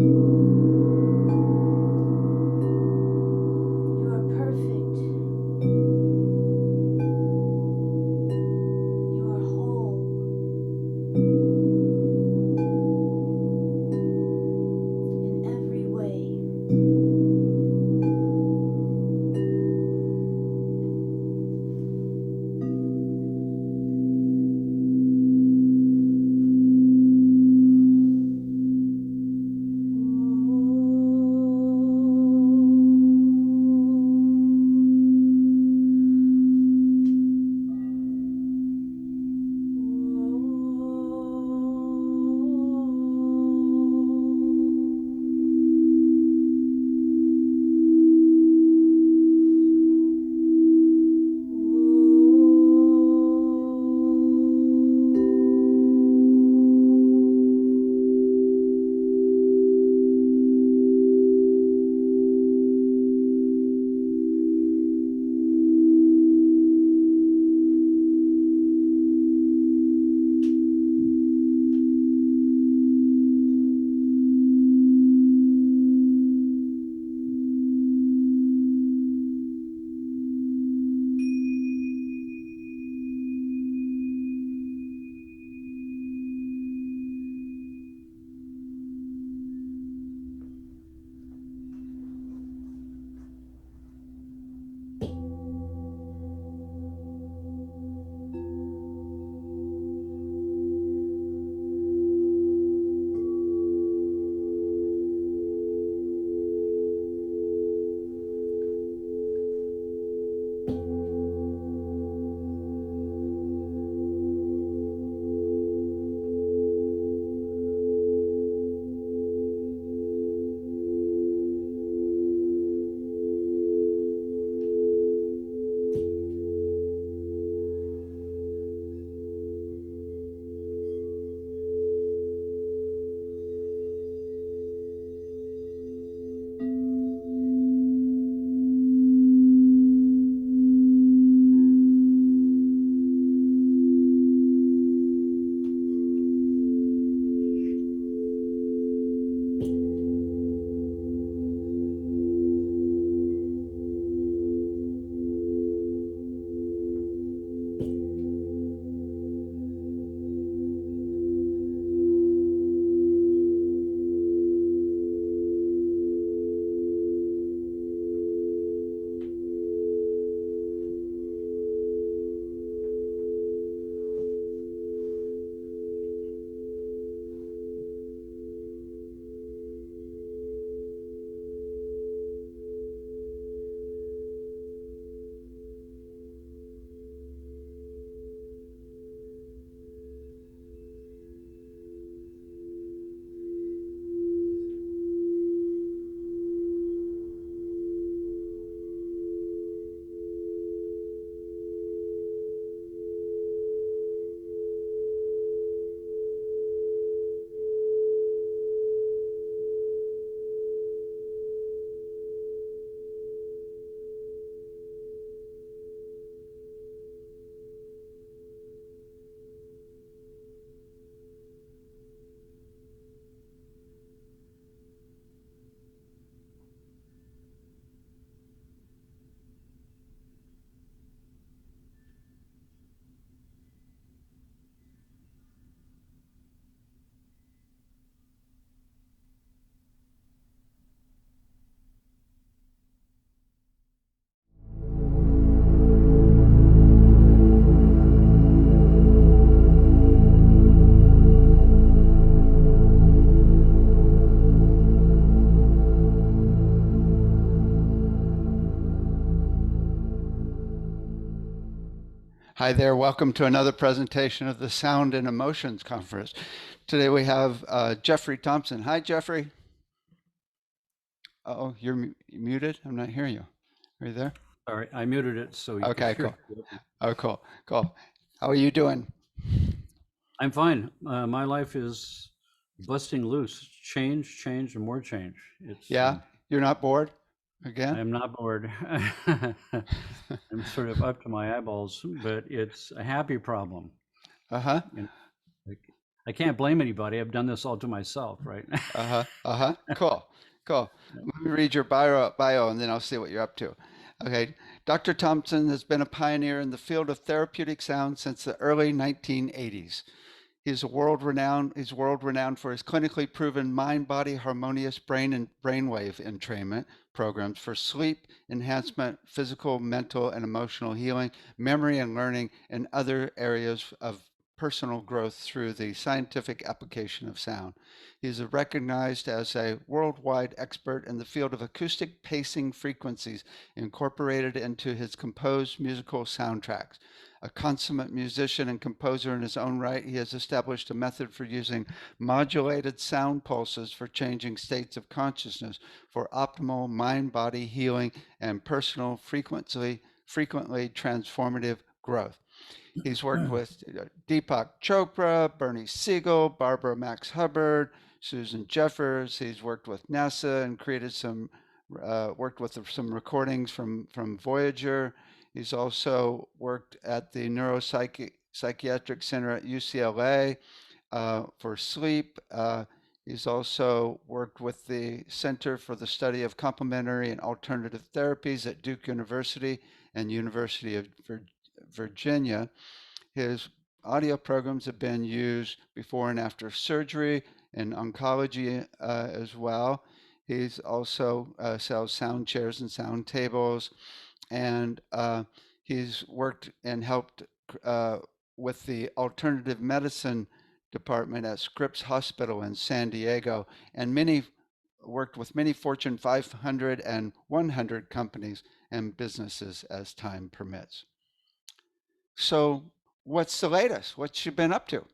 You are perfect. You are whole. In every way. Hi there, welcome to another presentation of the Sound and Emotions Conference. Today we have Jeffrey Thompson. Hi, Jeffrey. Oh, you're muted? I'm not hearing you. Are you there? Sorry, I muted it so you Okay, could cool. hear. Oh, cool, cool. How are you doing? I'm fine. My life is busting loose. Change, and more change. Yeah, you're not bored again? I'm not bored. I'm sort of up to my eyeballs, but it's a happy problem. Uh-huh. You know, like I can't blame anybody. I've done this all to myself, right? Cool. Cool. Let me read your bio and then I'll see what you're up to. Okay. Dr. Thompson has been a pioneer in the field of therapeutic sound since the early 1980s. He's world renowned for his clinically proven mind-body harmonious brain and brainwave entrainment programs for sleep enhancement, physical, mental, and emotional healing, memory and learning, and other areas of personal growth through the scientific application of sound. He is recognized as a worldwide expert in the field of acoustic pacing frequencies incorporated into his composed musical soundtracks. A consummate musician and composer in his own right, he has established a method for using modulated sound pulses for changing states of consciousness for optimal mind-body healing and personal, frequently transformative growth. He's worked with Deepak Chopra, Bernie Siegel, Barbara Max Hubbard, Susan Jeffers. He's worked with NASA and worked with some recordings from Voyager. He's also worked at the Neuropsychiatric Center at UCLA for sleep. He's also worked with the Center for the Study of Complementary and Alternative Therapies at Duke University and University of Virginia. His audio programs have been used before and after surgery in oncology as well. He's also sells sound chairs and sound tables, and he's worked and helped with the alternative medicine department at Scripps Hospital in San Diego, and worked with many Fortune 500 and 100 companies and businesses as time permits. So, what's the latest? What you been up to?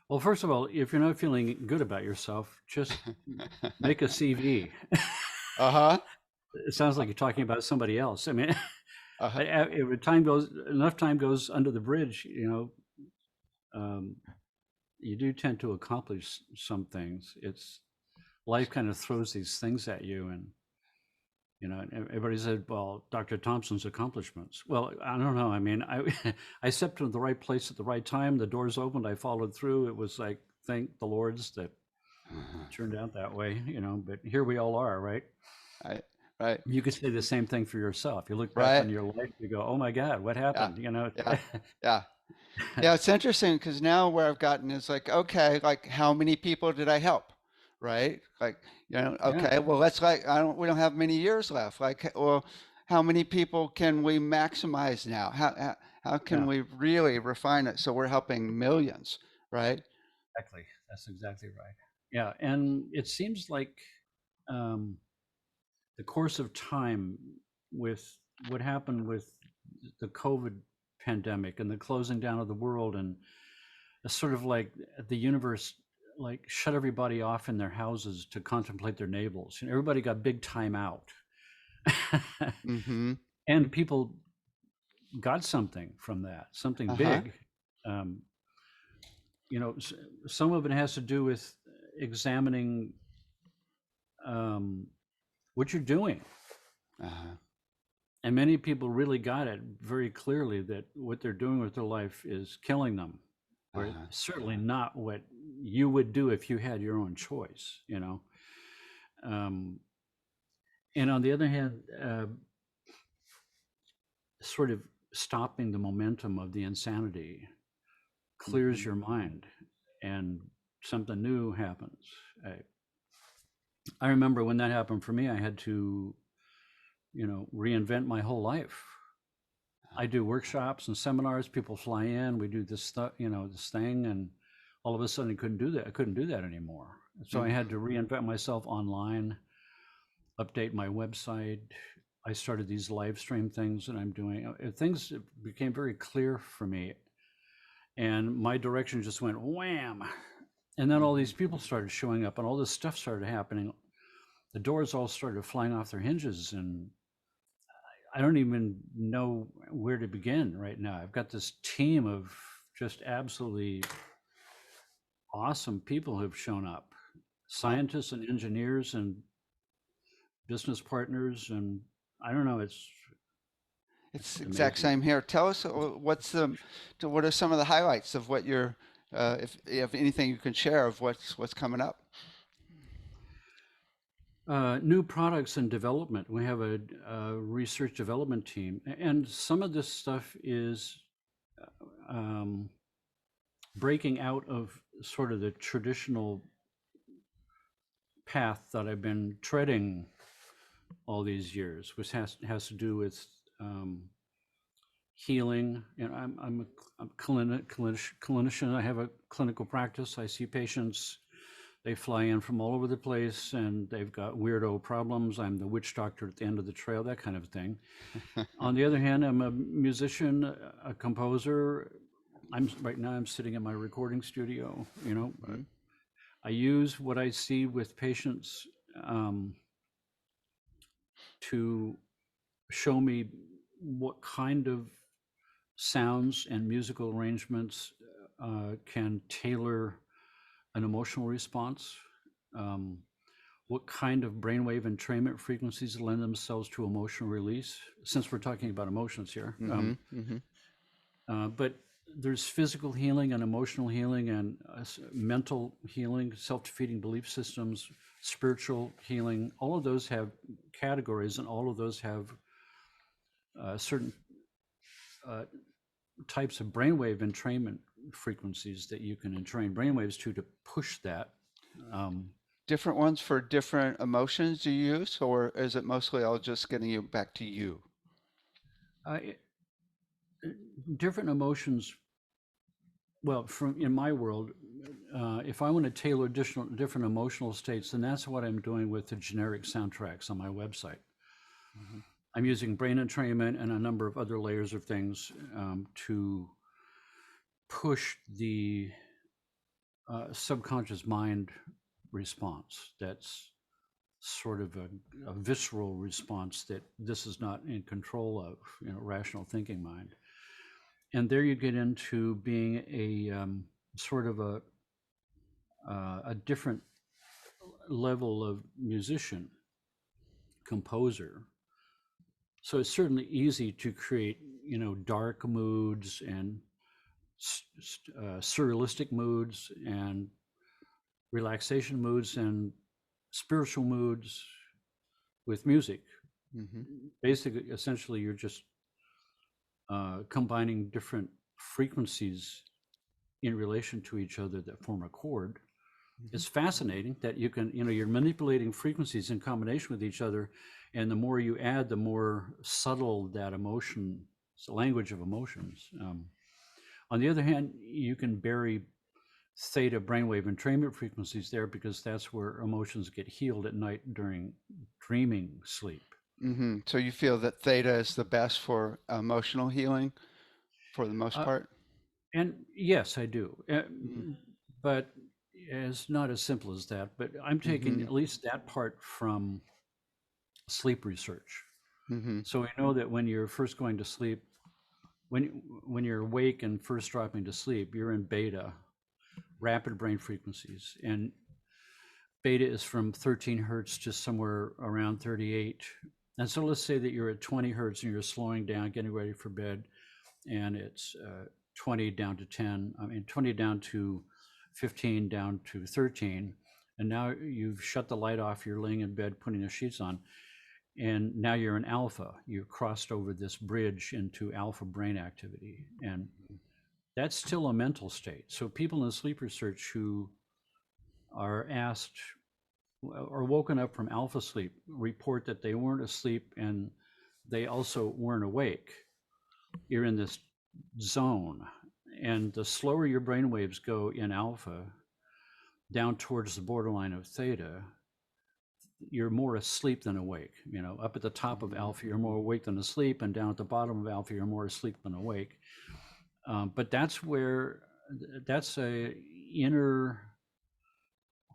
Well, first of all, if you're not feeling good about yourself, just make a CV. Uh-huh. It sounds like you're talking about somebody else. I mean, Uh-huh. enough time goes under the bridge, you do tend to accomplish some things. It's life kind of throws these things at you, and everybody said, well, Dr. Thompson's accomplishments. Well, I don't know. I mean, I stepped into the right place at the right time. The doors opened. I followed through. It was like, thank the Lords that it turned out that way, but here we all are, right? Right. You could say the same thing for yourself. You look back Right. on your life, you go, oh my God, what happened? Yeah. Yeah, it's interesting because now where I've gotten is like, okay, like how many people did I help? Right? Like, Yeah. okay, well, we don't have many years left. Like, well, how many people can we maximize now? How can Yeah, we really refine it so we're helping millions, right? exactly. That's exactly right. Yeah. And it seems like um, the course of time with what happened with the COVID pandemic and the closing down of the world, and sort of like the universe like shut everybody off in their houses to contemplate their navels. Everybody got big time out. Mm-hmm. And people got something from that, something Uh-huh. big. Um, some of it has to do with examining what you're doing. Uh-huh. And many people really got it very clearly that what they're doing with their life is killing them, or Uh-huh. certainly not what you would do if you had your own choice, And on the other hand, sort of stopping the momentum of the insanity clears Mhm. your mind and something new happens. I remember when that happened for me, I had to, reinvent my whole life. I do workshops and seminars. People fly in. We do this stuff, this thing, and all of a sudden, I couldn't do that. I couldn't do that anymore. So I had to reinvent myself online, update my website. I started these live stream things that I'm doing. Things became very clear for me, and my direction just went wham. And then all these people started showing up, and all this stuff started happening. The doors all started flying off their hinges, and I don't even know where to begin right now. I've got this team of just absolutely awesome people who've shown up, scientists and engineers and business partners, and I don't know. It's It's exact amazing. same here. Tell us what are some of the highlights of what you're if you have anything you can share of what's coming up. New products and development. We have a research development team, and some of this stuff is um, breaking out of sort of the traditional path that I've been treading all these years, which has to do with healing. And I'm a clinician. I have a clinical practice. I see patients. They fly in from all over the place, and they've got weirdo problems. I'm the witch doctor at the end of the trail, that kind of thing. On the other hand, I'm a musician, a composer. Right now I'm sitting in my recording studio. I use what I see with patients to show me what kind of sounds and musical arrangements can tailor an emotional response. What kind of brainwave entrainment frequencies lend themselves to emotional release, since we're talking about emotions here. But there's physical healing and emotional healing and mental healing, self-defeating belief systems, spiritual healing. All of those have categories, and all of those have certain types of brainwave entrainment frequencies that you can entrain brainwaves to push that. Different ones for different emotions do you use, or is it mostly all just getting you back to you? Different emotions. Well, in my world, if I want to tailor different emotional states, then that's what I'm doing with the generic soundtracks on my website. I'm using brain entrainment and a number of other layers of things to push the subconscious mind response. That's sort of a visceral response that this is not in control of, rational thinking mind. And there you get into being a sort of a different level of musician, composer. So it's certainly easy to create, dark moods and surrealistic moods and relaxation moods and spiritual moods with music. Basically, essentially, you're just combining different frequencies in relation to each other that form a chord. It's fascinating that you can, you're manipulating frequencies in combination with each other, and the more you add, the more subtle that emotion, it's the language of emotions. On the other hand, you can bury theta brainwave entrainment frequencies there, because that's where emotions get healed at night during dreaming sleep. So you feel that theta is the best for emotional healing for the most part? And yes, I do. But it's not as simple as that. But I'm taking at least that part from sleep research. So we know that when you're first going to sleep, when you're awake and first dropping to sleep, you're in beta, rapid brain frequencies. And beta is from 13 hertz to somewhere around 38. And so let's say that you're at 20 hertz and you're slowing down, getting ready for bed, and it's 20 down to 10, 20 down to 15, down to 13. And now you've shut the light off, you're laying in bed, putting the sheets on, and now you're in alpha. You've crossed over this bridge into alpha brain activity. And that's still a mental state. So people in sleep research who are asked or woken up from alpha sleep report that they weren't asleep and they also weren't awake. You're in this zone, and the slower your brain waves go in alpha down towards the borderline of theta, you're more asleep than awake. Up at the top of alpha, you're more awake than asleep, and down at the bottom of alpha, you're more asleep than awake. But that's a inner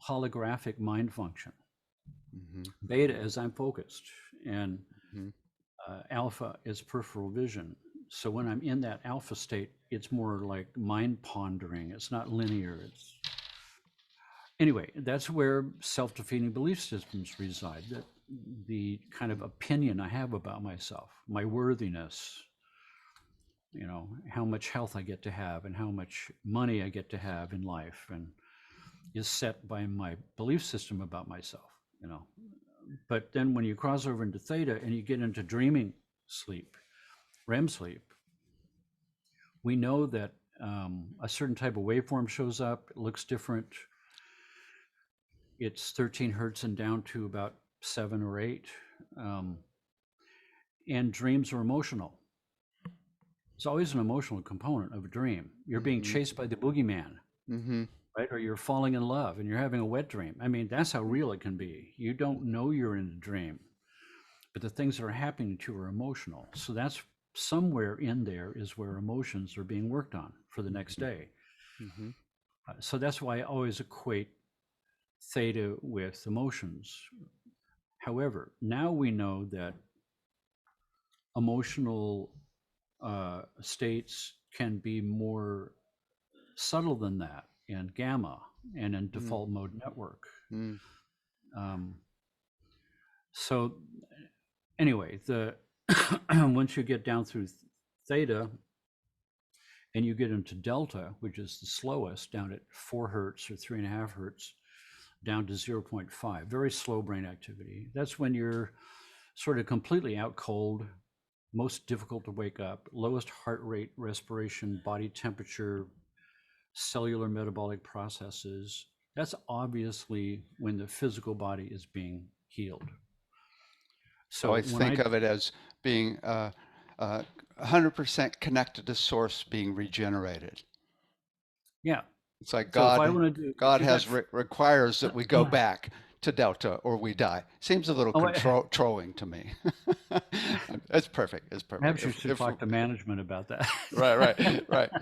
holographic mind function. Beta is I'm focused, and alpha is peripheral vision. So when I'm in that alpha state, it's more like mind pondering. It's not linear. Anyway, that's where self-defeating belief systems reside. That the kind of opinion I have about myself, my worthiness, you know, how much health I get to have and how much money I get to have in life, and is set by my belief system about myself, you know. But then when you cross over into theta and you get into dreaming sleep, REM sleep, we know that a certain type of waveform shows up. It looks different. It's 13 hertz and down to about 7 or 8. And dreams are emotional. It's always an emotional component of a dream. You're being chased by the boogeyman, right? Or you're falling in love and you're having a wet dream. I mean, that's how real it can be. You don't know you're in a dream, but the things that are happening to you are emotional. So that's somewhere in there is where emotions are being worked on for the next day. So that's why I always equate theta with emotions. However, now we know that emotional states can be more subtle than that in gamma and in default mode network. So anyway, the once you get down through theta and you get into delta, which is the slowest, down at 4 hertz or 3.5 hertz, down to 0.5, very slow brain activity. That's when you're sort of completely out cold, most difficult to wake up, lowest heart rate, respiration, body temperature, cellular metabolic processes. That's obviously when the physical body is being healed. So I think of it as being 100% connected to source, being regenerated. Yeah. It's like So if I God, want to do, God has requires that we go back to delta or we die. Seems a little controlling to me. It's perfect. It's perfect. Perhaps you should talk to management about that. Right.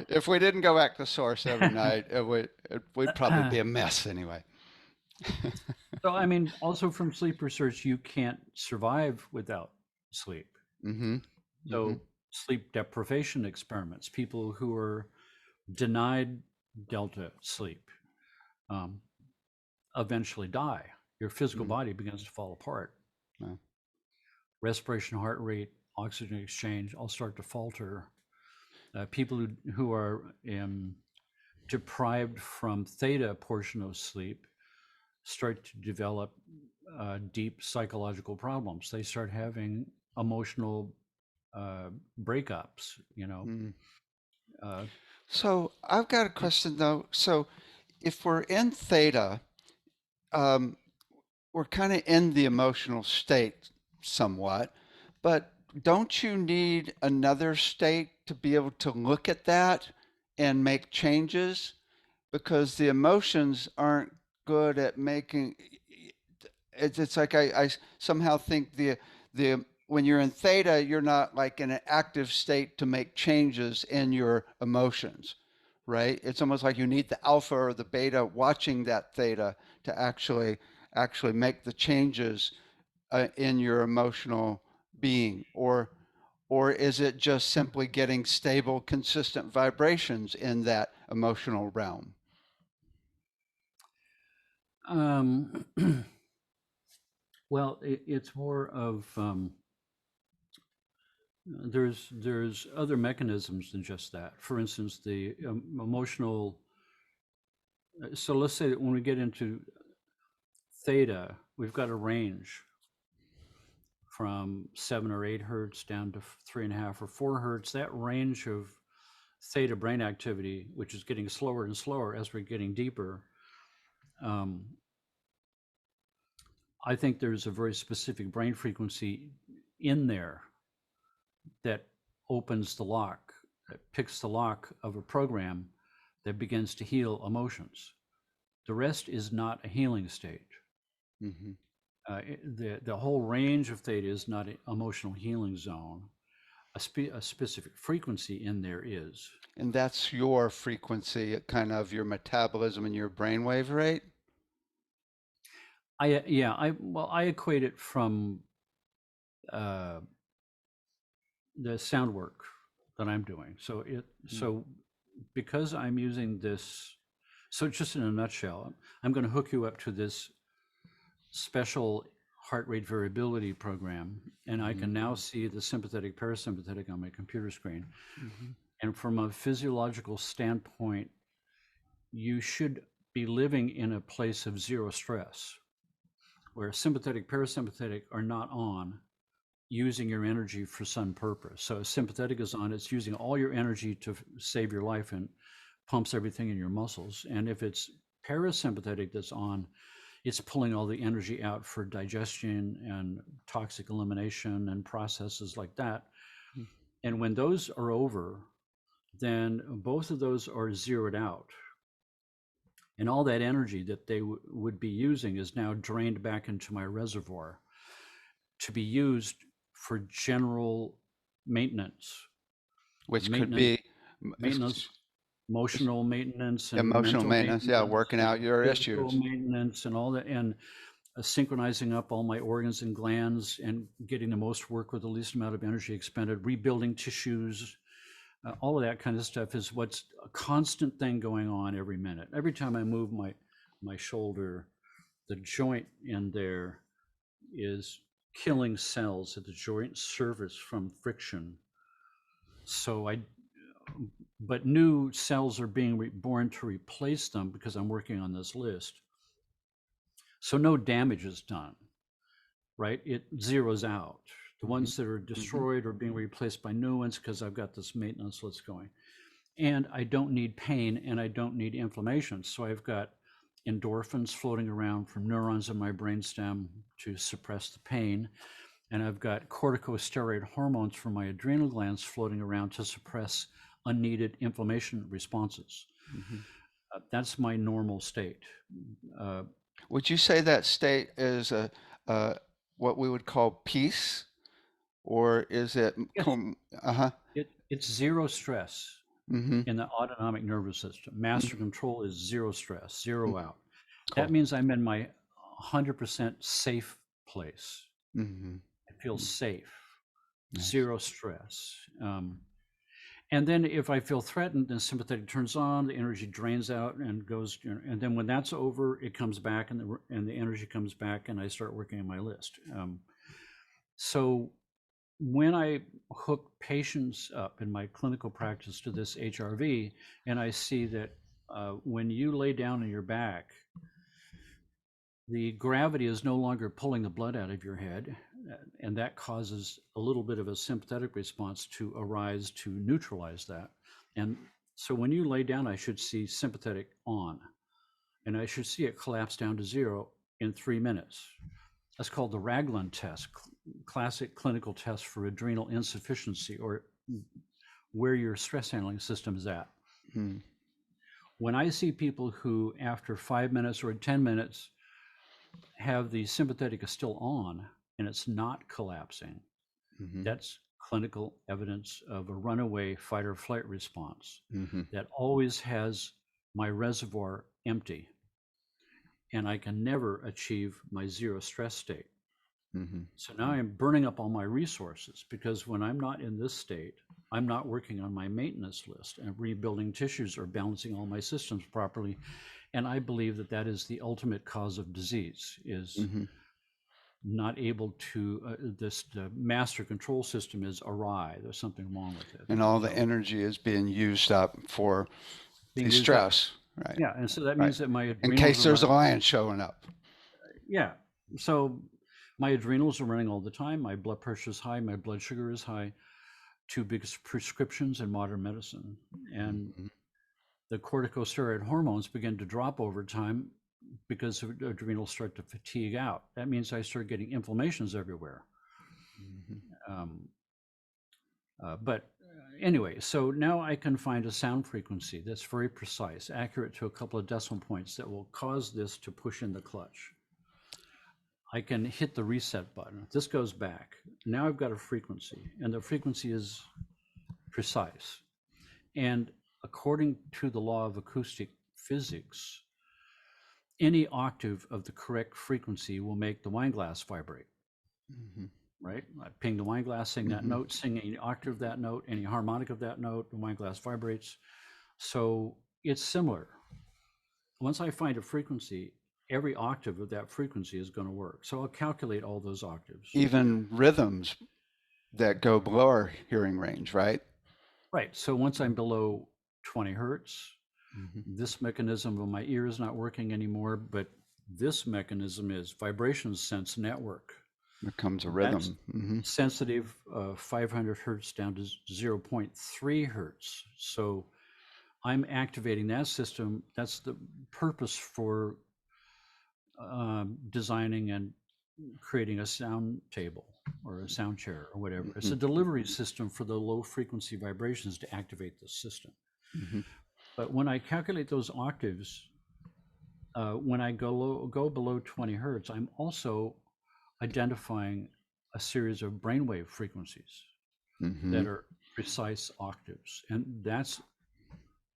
If we didn't go back to source every night, we'd probably be a mess anyway. So, I mean, also from sleep research, you can't survive without sleep. So sleep deprivation experiments, people who are denied delta sleep eventually die. Your physical body begins to fall apart. Respiration, heart rate, oxygen exchange all start to falter. People who are deprived from theta portion of sleep start to develop deep psychological problems. They start having emotional breakups, you know. So I've got a question though. So if we're in theta, we're kind of in the emotional state somewhat, but don't you need another state to be able to look at that and make changes? Because the emotions aren't good at making it's like I somehow think the when you're in theta, you're not like in an active state to make changes in your emotions, right? It's almost like you need the alpha or the beta watching that theta to actually make the changes in your emotional being, or is it just simply getting stable, consistent vibrations in that emotional realm? Well, it's more of there's other mechanisms than just that. For instance, the emotional. So let's say that when we get into theta, we've got a range from 7 or 8 hertz down to 3.5 or 4 hertz. That range of theta brain activity, which is getting slower and slower as we're getting deeper. I think there's a very specific brain frequency in there that opens the lock, that picks the lock of a program that begins to heal emotions. The rest is not a healing state. The whole range of theta is not an emotional healing zone. A specific frequency in there is. And that's your frequency, kind of your metabolism and your brainwave rate? I equate it from the sound work that I'm doing. So because I'm using this, so just in a nutshell, I'm going to hook you up to this special heart rate variability program, and I can now see the sympathetic parasympathetic on my computer screen. And from a physiological standpoint, you should be living in a place of zero stress, where sympathetic parasympathetic are not on, using your energy for some purpose. So sympathetic is on, it's using all your energy to save your life and pumps everything in your muscles. And if it's parasympathetic that's on, it's pulling all the energy out for digestion and toxic elimination and processes like that. And when those are over, then both of those are zeroed out. And all that energy that they would be using is now drained back into my reservoir to be used for general maintenance. Which could be Maintenance, emotional maintenance, and emotional mental maintenance. Yeah, working out your physical issues. maintenance, and all that, and synchronizing up all my organs and glands, and getting the most work with the least amount of energy expended, rebuilding tissues. All of that kind of stuff is what's a constant thing going on every minute. Every time I move my shoulder, the joint in there is killing cells at the joint surface from friction. But new cells are being born to replace them because I'm working on this list. So no damage is done, right? It zeroes out. The ones that are destroyed are being replaced by new ones because I've got this maintenance list going. And I don't need pain and I don't need inflammation. So I've got endorphins floating around from neurons in my brainstem to suppress the pain. And I've got corticosteroid hormones from my adrenal glands floating around to suppress unneeded inflammation responses. That's my normal state. Would you say that state is what we would call peace, or is it? Yes. It's zero stress in the autonomic nervous system. Master control is zero stress, zero out. Cool. That means I'm in my 100% safe place. I feel safe, zero stress. And then if I feel threatened, then sympathetic turns on, the energy drains out and goes, and then when that's over, it comes back and the energy comes back and I start working on my list. So when I hook patients up in my clinical practice to this HRV, and I see that when you lay down on your back, the gravity is no longer pulling the blood out of your head, and that causes a little bit of a sympathetic response to arise to neutralize that. And so when you lay down, I should see sympathetic on, and I should see it collapse down to zero in 3 minutes. That's called the Ragland test, classic clinical test for adrenal insufficiency, or where your stress handling system is at. When I see people who, after 5 minutes or 10 minutes, have the sympathetic is still on and it's not collapsing, that's clinical evidence of a runaway fight or flight response that always has my reservoir empty, and I can never achieve my zero stress state. So now I'm burning up all my resources, because when I'm not in this state, I'm not working on my maintenance list and rebuilding tissues or balancing all my systems properly. And I believe that that is the ultimate cause of disease, is not able to, the master control system is awry. There's something wrong with it. And all the energy is being used up for the stress, right? Yeah, and so that means that my in case there's a lion showing up. Yeah, so my adrenals are running all the time. My blood pressure is high. My blood sugar is high. Two biggest prescriptions in modern medicine. And the corticosteroid hormones begin to drop over time because the adrenals start to fatigue out. That means I start getting inflammations everywhere. But anyway, so now I can find a sound frequency that's very precise, accurate to a couple of decimal points, that will cause this to push in the clutch. I can hit the reset button. This goes back. Now I've got a frequency, and the frequency is precise. And according to the law of acoustic physics, any octave of the correct frequency will make the wine glass vibrate. Right? I ping the wine glass, sing that note, sing any octave of that note, any harmonic of that note, the wine glass vibrates. So it's similar. Once I find a frequency, every octave of that frequency is going to work. So I'll calculate all those octaves. Even rhythms that go below our hearing range, right? Right. So once I'm below 20 hertz, Mhm. this mechanism of my ear is not working anymore, but this mechanism is vibration sense network. Becomes a That's rhythm. Mhm. sensitive 500 hertz down to 0.3 hertz. So I'm activating that system. That's the purpose for designing and creating a sound table or a sound chair or whatever. It's a delivery system for the low frequency vibrations to activate the system. Mhm. But when I calculate those octaves, when I go below 20 hertz, I'm also identifying a series of brainwave frequencies that Mhm. are precise octaves. And that's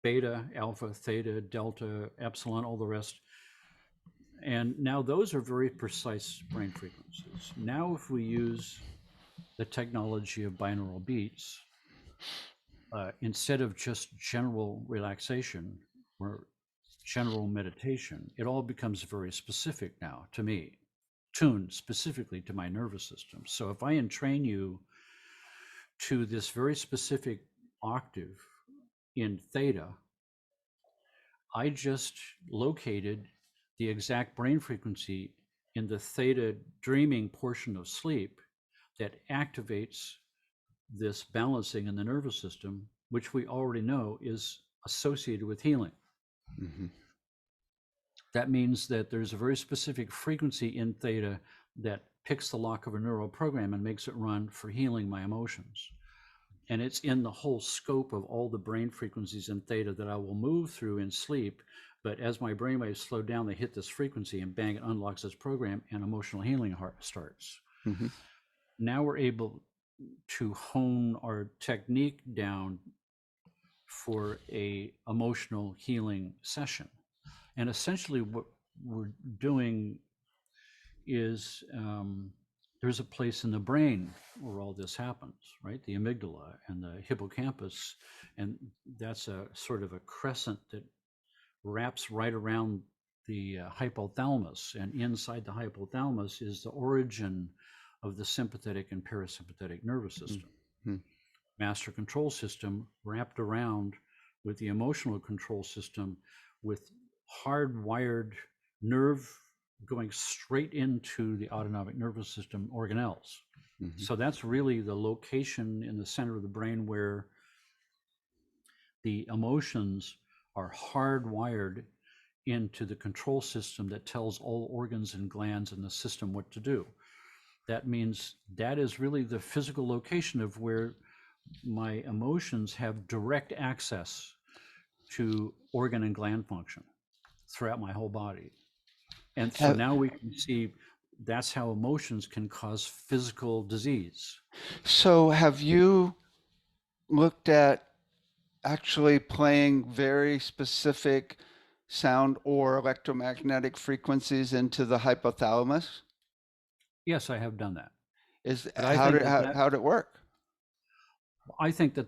beta, alpha, theta, delta, epsilon, all the rest. And now those are very precise brain frequencies. Now, if we use the technology of binaural beats, instead of just general relaxation or general meditation, it all becomes very specific now to me, tuned specifically to my nervous system. So if I entrain you to this very specific octave in theta, I just located the exact brain frequency in the theta dreaming portion of sleep that activates this balancing in the nervous system, which we already know is associated with healing. Mhm. That means that there's a very specific frequency in theta that picks the lock of a neural program and makes it run for healing my emotions. And it's in the whole scope of all the brain frequencies in theta that I will move through in sleep. But as my brainwaves slow down, they hit this frequency and bang, it unlocks this program and emotional healing starts. Mhm. Now we're able to hone our technique down for a emotional healing session. And essentially what we're doing is there's a place in the brain where all this happens, right? The amygdala and the hippocampus. And that's a sort of a crescent that wraps right around the hypothalamus. And inside the hypothalamus is the origin of the sympathetic and parasympathetic nervous system. Mhm. Master control system wrapped around with the emotional control system with hardwired nerve going straight into the autonomic nervous system organelles. Mhm. So that's really the location in the center of the brain where the emotions are hardwired into the control system that tells all organs and glands in the system what to do. That means that is really the physical location of where my emotions have direct access to organ and gland function throughout my whole body. And so Have, now we can see that's how emotions can cause physical disease. so have you looked at actually playing very specific sound or electromagnetic frequencies into the hypothalamus? Yes, I have done that. Is But I think that how'd it work?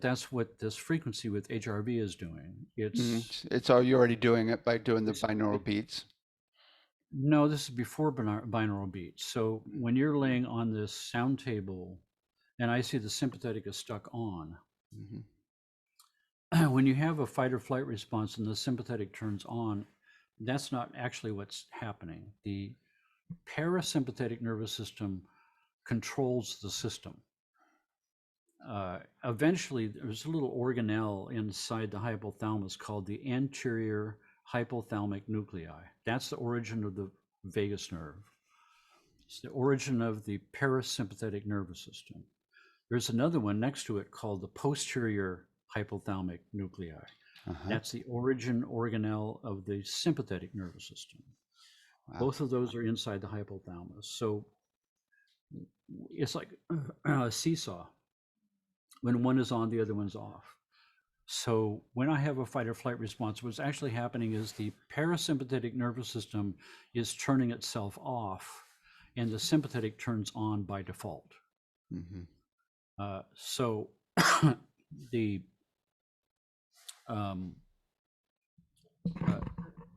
that's what this frequency with HRV is doing. It's all you're already doing it by doing the It's binaural it, beats. no, this is before binaural beats. So when you're laying on this sound table, and I see the sympathetic is stuck on, Mhm. when you have a fight or flight response and the sympathetic turns on, that's not actually what's happening. The parasympathetic nervous system controls the system. Eventually, there's a little organelle inside the hypothalamus called the anterior hypothalamic nuclei. That's the origin of the vagus nerve. It's the origin of the parasympathetic nervous system. There's another one next to it called the posterior hypothalamic nuclei. Uh-huh. That's the origin organelle of the sympathetic nervous system. Wow. Both of those are inside the hypothalamus. So it's like a seesaw. When one is on, the other one's off. So when I have a fight or flight response, what's actually happening is the parasympathetic nervous system is turning itself off and the sympathetic turns on by default. Mhm. So the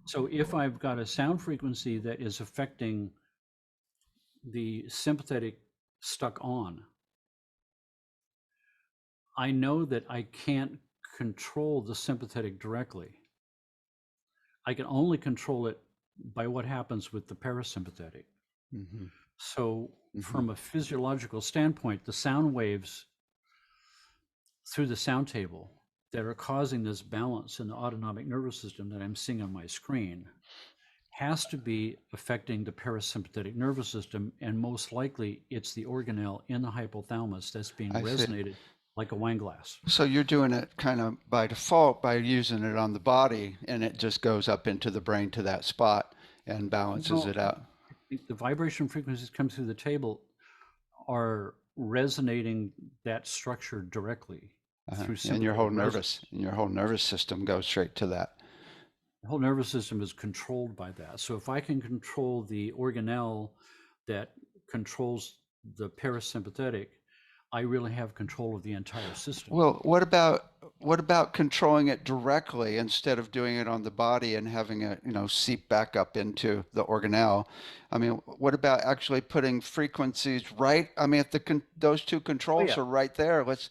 So if I've got a sound frequency that is affecting the sympathetic stuck on, I know that I can't control the sympathetic directly. I can only control it by what happens with the parasympathetic. Mm-hmm. So Mm-hmm. from a physiological standpoint, the sound waves through the sound table that are causing this balance in the autonomic nervous system that I'm seeing on my screen has to be affecting the parasympathetic nervous system, and most likely it's the organelle in the hypothalamus that's being I see. resonated like a wine glass. So you're doing it kind of by default by using it on the body, and it just goes up into the brain to that spot and balances No, it out. I think the vibration frequencies come through the table are resonating that structure directly through And your sympathetic whole resonance. nervous system goes straight to that. The whole nervous system is controlled by that. So if I can control the organelle that controls the parasympathetic, I really have control of the entire system. Well, what about controlling it directly instead of doing it on the body and having it, seep back up into the organelle? I mean, what about actually putting frequencies right? I mean, if those two controls yeah. are right there, let's,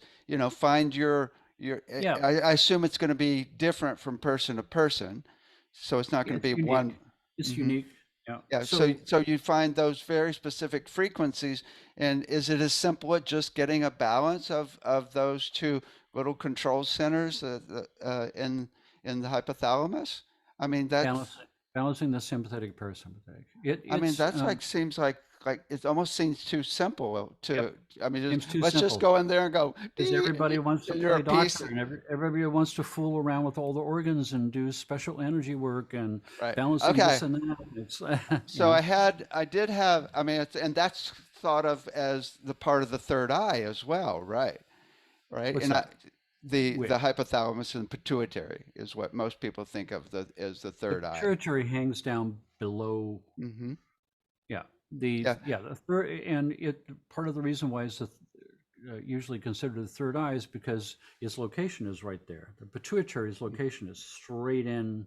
find your Yeah, I assume it's going to be different from person to person, so it's not going to it's be unique. one. It's Mhm. unique. Yeah. Yeah, so you find those very specific frequencies, and is it as simple as just getting a balance of those two little control centers in the hypothalamus? I mean balancing the sympathetic parasympathetic. that's like seems like it almost seems too simple to. Yep. I mean, Seems too let's just simple. go in there and go. Because "Dee," everybody wants to and you're a play piece. doctor, and everybody wants to fool around with all the organs and do special energy work and Right. balancing Okay. this and that. It's So I did have. I mean, and that's thought of as the part of the third eye as well, right? Right? what's And that? the Which hypothalamus and pituitary is what most people think of as the the third eye. pituitary hangs down below. Mm-hmm. Yeah, Yeah. the third, and part of the reason why it's usually considered the third eye is because its location is right there. The pituitary's location is straight in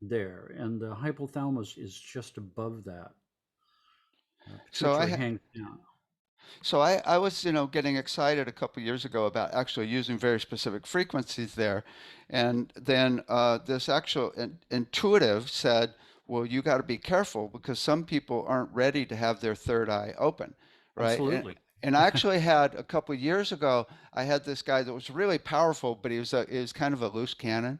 there, and the hypothalamus is just above that. So Pituitary hangs down. So I was, getting excited a couple years ago about actually using very specific frequencies there, and then this actual intuitive said, "Well, you got to be careful because some people aren't ready to have their third eye open, right?" Absolutely. And I actually had a couple years ago, I had this guy that was really powerful, but he was kind of a loose cannon,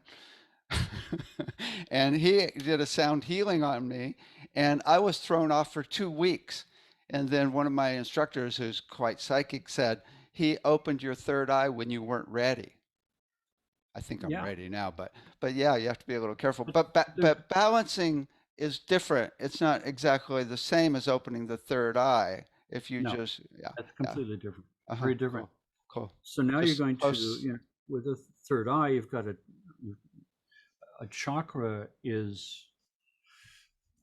and he did a sound healing on me, and I was thrown off for 2 weeks. And then one of my instructors, who's quite psychic, said, he opened your third eye when you weren't ready. I think I'm Yeah. ready now, but yeah, you have to be a little careful. But But balancing is different. It's not exactly the same as opening the third eye. If you No, just that's completely different. Uh-huh. Very different. Cool. So now you're Just going to, close. with the third eye, you've got a chakra is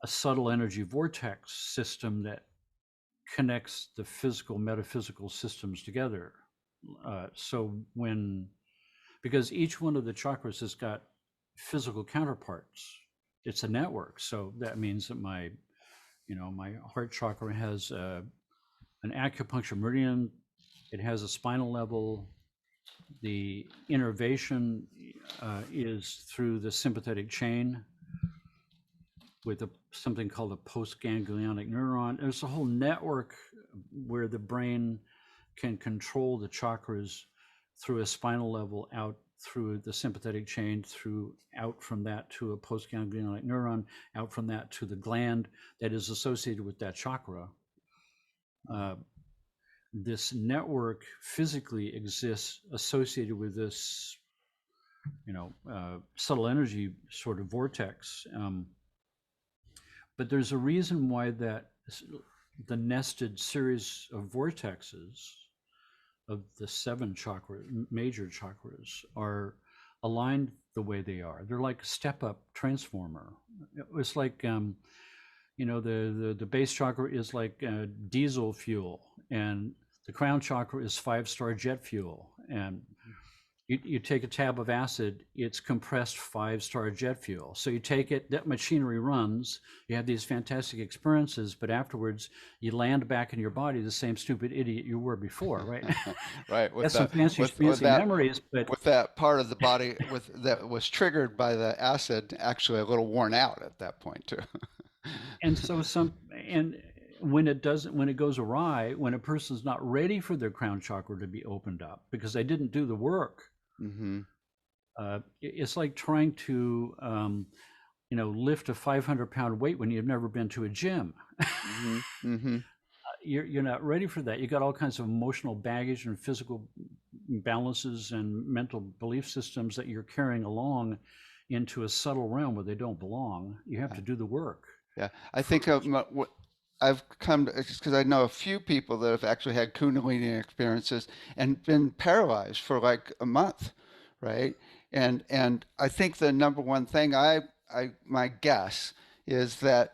a subtle energy vortex system that connects the physical, metaphysical systems together. So because each one of the chakras has got physical counterparts, it's a network. So that means that my heart chakra has an acupuncture meridian. It has a spinal level. The innervation is through the sympathetic chain with something called a postganglionic neuron. There's a whole network where the brain can control the chakras through a spinal level out through the sympathetic chain, out from that to a postganglionic neuron, out from that to the gland that is associated with that chakra. This network physically exists associated with this, subtle energy sort of vortex. But there's a reason why the nested series of vortexes of the 7 major chakras are aligned the way they are. They're like a step-up transformer. It's like, the base chakra is like diesel fuel, and the crown chakra is 5-star jet fuel. And, you take a tab of acid, it's compressed 5-star jet fuel. So you take it, that machinery runs, you have these fantastic experiences, but afterwards you land back in your body the same stupid idiot you were before, right? Right. With That's some that, fancy with that, memories, but with that part of the body that was triggered by the acid actually a little worn out at that point too. and so and when it goes awry, when a person's not ready for their crown chakra to be opened up because they didn't do the work, Mm-hmm. it's like trying to lift a 500-pound weight when you've never been to a gym. Mm-hmm. Mm-hmm. You're not ready for that. You got all kinds of emotional baggage and physical imbalances and mental belief systems that you're carrying along into a subtle realm where they don't belong. You have to do the work. Yeah, I think I've come to, because I know a few people that have actually had Kundalini experiences and been paralyzed for like a month, right? And I think the number one thing my guess is that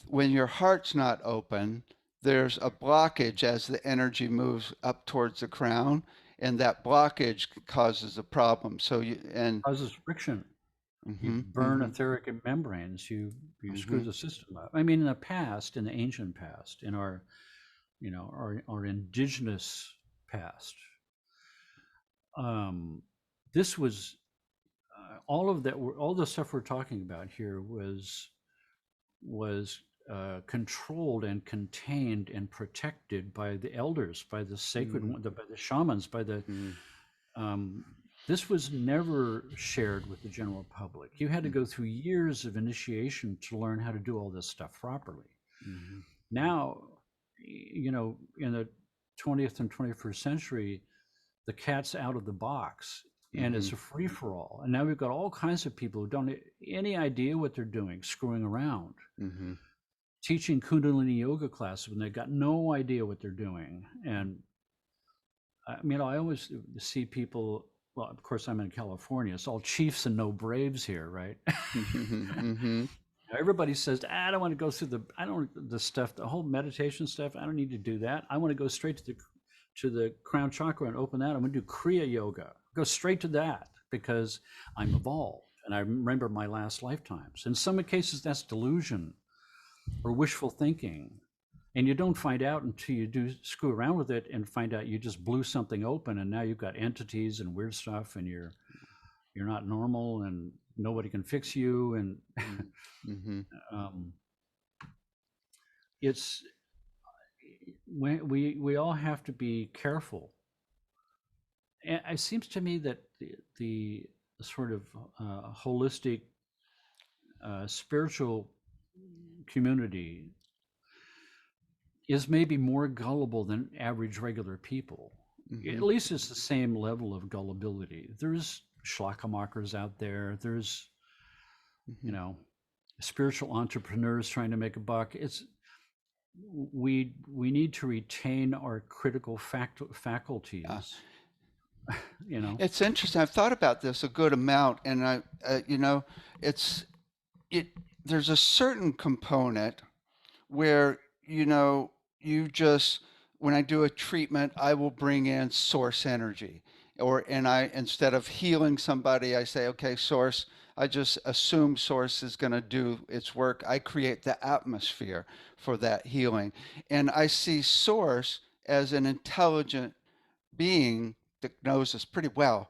when your heart's not open, there's a blockage as the energy moves up towards the crown, and that blockage causes a problem. So Causes friction. You hmm burn etheric membranes. You screw hmm the system up. I mean, in the ancient past, in our our indigenous past, this was all of that. All the stuff we're talking about here was controlled and contained and protected by the elders, by the sacred, by the shamans, by the. This was never shared with the general public. You had to go through years of initiation to learn how to do all this stuff properly. hmm Now, in the 20th and 21st century, the cat's out of the box and it's a free for all. And now we've got all kinds of people who don't have any idea what they're doing, screwing around, hmm teaching Kundalini yoga classes when they've got no idea what they're doing. And I mean, I always see people. Well, of course, I'm in California. It's all chiefs and no braves here, right? hmm Everybody says, I don't want to go through the stuff, the whole meditation stuff. I don't need to do that. I want to go straight to the crown chakra and open that. I'm going to do Kriya yoga. Go straight to that because I'm evolved and I remember my last lifetimes. In some cases, that's delusion or wishful thinking. And you don't find out until you do screw around with it and find out you just blew something open and now you've got entities and weird stuff and you're not normal and nobody can fix you. And hmm it's we all have to be careful. And it seems to me that the sort of holistic spiritual community is maybe more gullible than average regular people. At least it's the same level of gullibility. There's schlockamakers out there. There's, spiritual entrepreneurs trying to make a buck. We need to retain our critical faculties. It's interesting. I've thought about this a good amount, and there's a certain component where you just when I do a treatment, I will bring in source energy, and instead of healing somebody, I say, okay, source. I just assume source is going to do its work. I create the atmosphere for that healing, and I see source as an intelligent being that knows us pretty well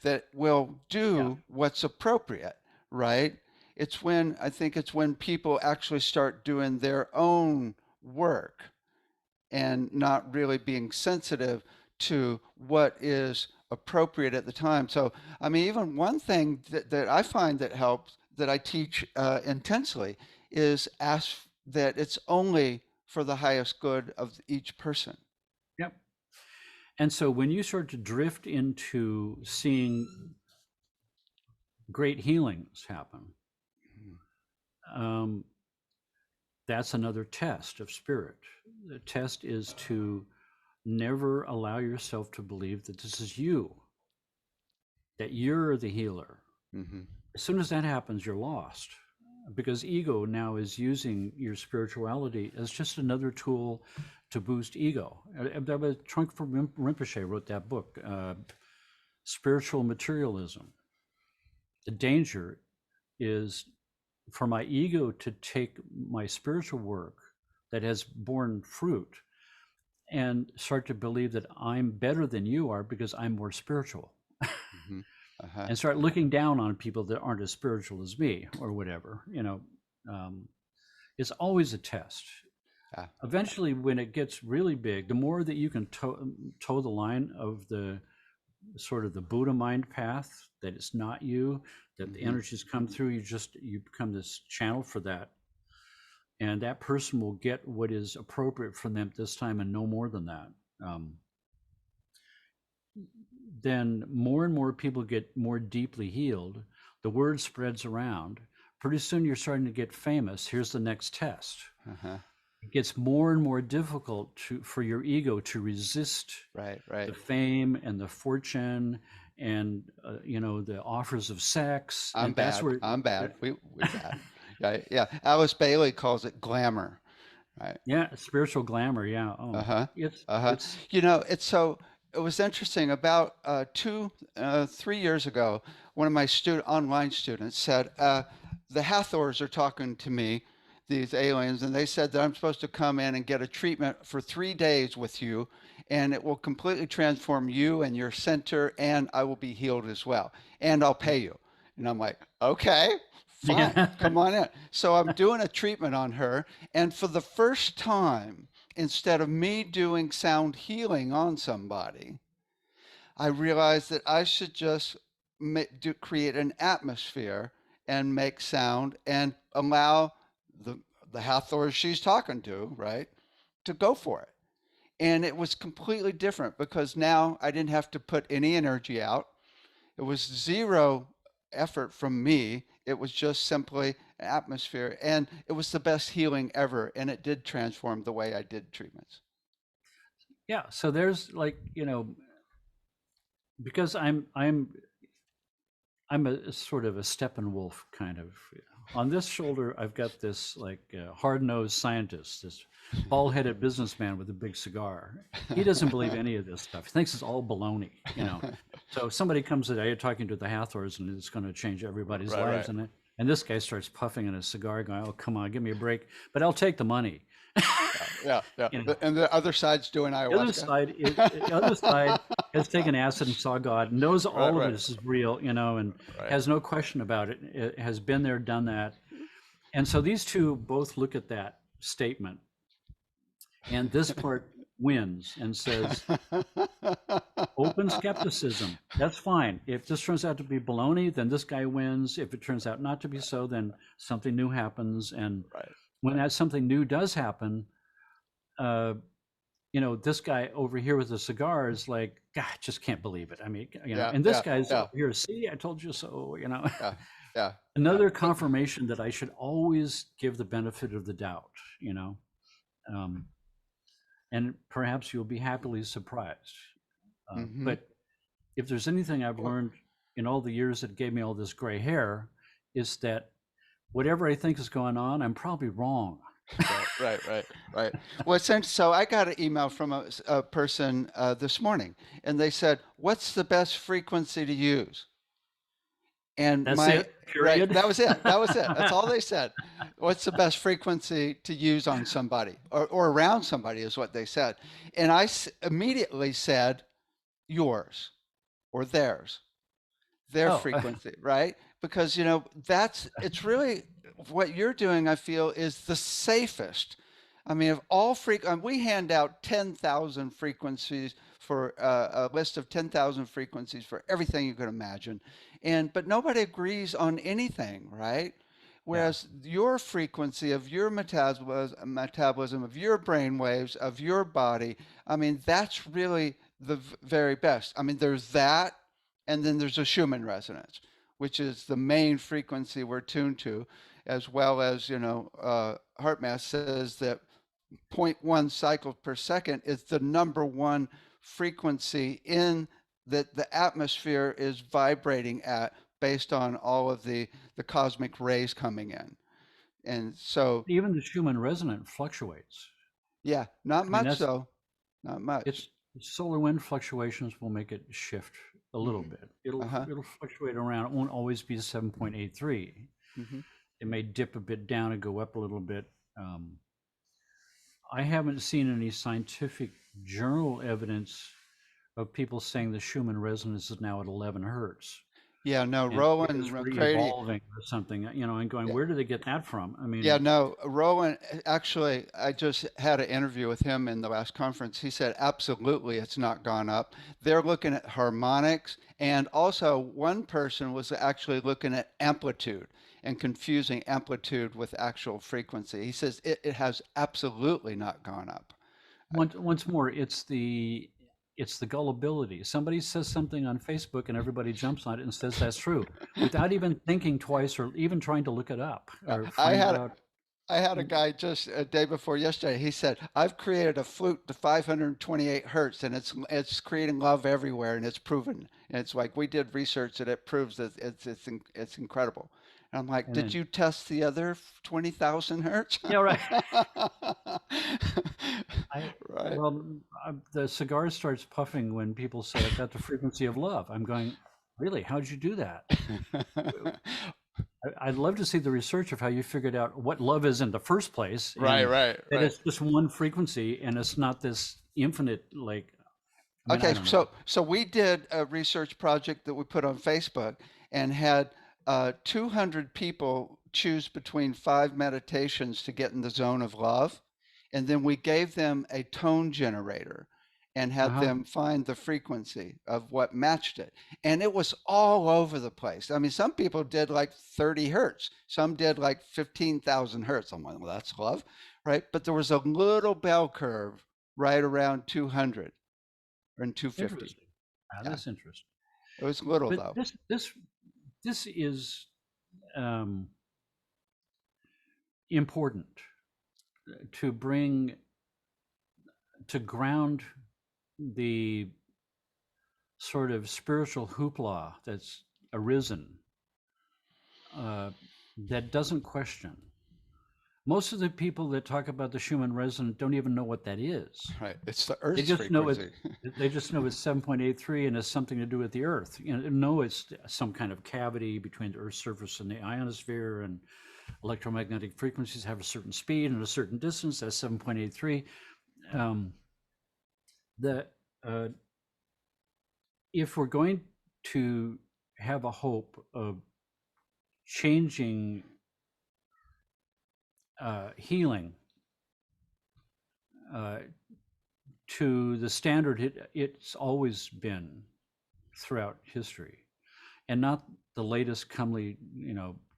that will do what's appropriate, right? I think it's when people actually start doing their own work and not really being sensitive to what is appropriate at the time. So, I mean, even one thing that I find that helps, that I teach intensely, is ask that it's only for the highest good of each person. Yep. And so when you start to drift into seeing great healings happen, that's another test of spirit. The test is to never allow yourself to believe that this is you, that you're the healer. Mm-hmm. As soon as that happens, you're lost, because ego now is using your spirituality as just another tool to boost ego. Trunk from Rinpoche wrote that book, spiritual materialism. The danger is for my ego to take my spiritual work that has borne fruit and start to believe that I'm better than you are because I'm more spiritual, Hmm. Uh-huh. and start looking down on people that aren't as spiritual as me or whatever. It's always a test. Yeah. Eventually, when it gets really big, the more that you can toe the line of the sort of the Buddha mind path, that it's not you, that the Hmm. energies come through, you become this channel for that, and that person will get what is appropriate for them at this time and no more than that. Um, then more and more people get more deeply healed. The word spreads around. Pretty soon you're starting to get famous. Here's the next test. Uh-huh. It gets more and more difficult for your ego to resist Right, right. the fame and the fortune and the offers of sex. I'm And that's bad. where I'm bad. We bad. Yeah, yeah. Alice Bailey calls it glamour, right? yeah, spiritual glamour. Yeah. Uh-huh. It's Uh-huh. it's It was interesting. About 3 years ago, one of my online students said, the Hathors are talking to me, these aliens, and they said that I'm supposed to come in and get a treatment for 3 days with you, and it will completely transform you and your center, and I will be healed as well, and I'll pay you. And I'm like, okay, fine, yeah. come on in. So I'm doing a treatment on her, and for the first time, instead of me doing sound healing on somebody, I realized that I should just create an atmosphere and make sound and allow the the Hathor she's talking to, right, to go for it. And it was completely different because now I didn't have to put any energy out. It was zero effort from me. It was just simply an atmosphere, and it was the best healing ever. And it did transform the way I did treatments. Yeah. So there's because I'm a sort of a Steppenwolf kind of. On this shoulder, I've got this hard-nosed scientist, this bald-headed businessman with a big cigar. He doesn't believe any of this stuff. He thinks it's all baloney. So if somebody comes today talking to the Hathors and it's going to change everybody's Right, lives, right. and this guy starts puffing in a cigar, going, "Oh, come on, give me a break!" But I'll take the money. Yeah, yeah. You know, And the other side's doing ayahuasca. the other side has taken acid and saw God, knows Right, all of right, this is real, and right. has no question about it. It has been there, done that. And so these two both look at that statement, and this part wins and says, open skepticism. That's fine. If this turns out to be baloney, then this guy wins. If it turns out not to be so, then something new happens. And Right. when that something new does happen, uh, this guy over here with the cigar is like, God, just can't believe it. I mean, Yeah, and this yeah, guy's yeah, over here, see, I told you so, yeah, yeah, yeah. Another But confirmation that I should always give the benefit of the doubt, you know, um, and perhaps you'll be happily surprised. hmm But if there's anything I've well, learned in all the years that gave me all this gray hair, is that whatever I think is going on, I'm probably wrong. right, right, right, right. Well, so I got an email from a person this morning, and they said, "What's the best frequency to use?" And That's it, right, period. that was it. That was it. That's all they said. What's the best frequency to use on somebody or around somebody is what they said. And I immediately said, yours or theirs, their Oh, frequency, right? Because, it's really what you're doing, I feel, is the safest. I mean, of all we hand out 10,000 frequencies for a list of 10,000 frequencies for everything you could imagine. But nobody agrees on anything, right? yeah. Whereas your frequency of your metabolism of your brain waves, of your body, I mean, that's really the very best. I mean, there's that, and then there's a Schumann resonance, which is the main frequency we're tuned to, as well as, HeartMath says that zero point 0.1 cycles per second is the number one frequency in that the atmosphere is vibrating at, based on all of the cosmic rays coming in. And so, Even the Schumann resonant fluctuates. yeah, not I mean, much though, not much. it's solar wind fluctuations will make it shift. a little bit. It'll fluctuate around. It won't always be 7.83. Mm-hmm. It may dip a bit down and go up a little bit. I haven't seen any scientific journal evidence of people saying the Schumann resonance is now at 11 hertz. Yeah, no, And Rowan it's McCready. re-evolving or something, and going, Yeah. where did they get that from? I mean, Yeah, no, Rowan, actually, I just had an interview with him in the last conference. He said, absolutely, it's not gone up. They're looking at harmonics, and also one person was actually looking at amplitude and confusing amplitude with actual frequency. He says it has absolutely not gone up. once more, it's the gullibility. Somebody says something on Facebook and everybody jumps on it and says that's true without even thinking twice or even trying to look it up or I find had out. I had a guy just a day before yesterday. He said, "I've created a flute to 528 hertz, and it's creating love everywhere, and it's proven." And it's like we did research that it proves that it's incredible. And I'm like, And "Did then, you test the other 20,000 hertz?" yeah, right. I Right. well, the cigar starts puffing when people say I've got the frequency of love. I'm going, really? How'd you do that? I'd love to see the research of how you figured out what love is in the first place, Right, and right, that right. it's just one frequency and it's not this infinite, like, I mean, I Okay, don't know. so we did a research project that we put on Facebook and had 200 people choose between 5 meditations to get in the zone of love, and then we gave them a tone generator and had Uh-huh. them find the frequency of what matched it. And it was all over the place. I mean, some people did like 30 hertz, some did like 15,000 hertz. I'm like, well, that's love, right? But there was a little bell curve right around 200 and 250. Interesting. Ah, Yeah, that's interesting. it was little But though. this is um, important to bring to ground the sort of spiritual hoopla that's arisen uh, that doesn't question. Most of the people that talk about the Schumann resonance don't even know what that is. Right, it's the They Earth's just know it's frequency. 7.83 and has something to do with the Earth. No, it's some kind of cavity between the Earth's surface and the ionosphere, and electromagnetic frequencies have a certain speed and a certain distance. That's 7.83. The If we're going to have a hope of changing healing to the standard it's always been throughout history, and not the latest comely,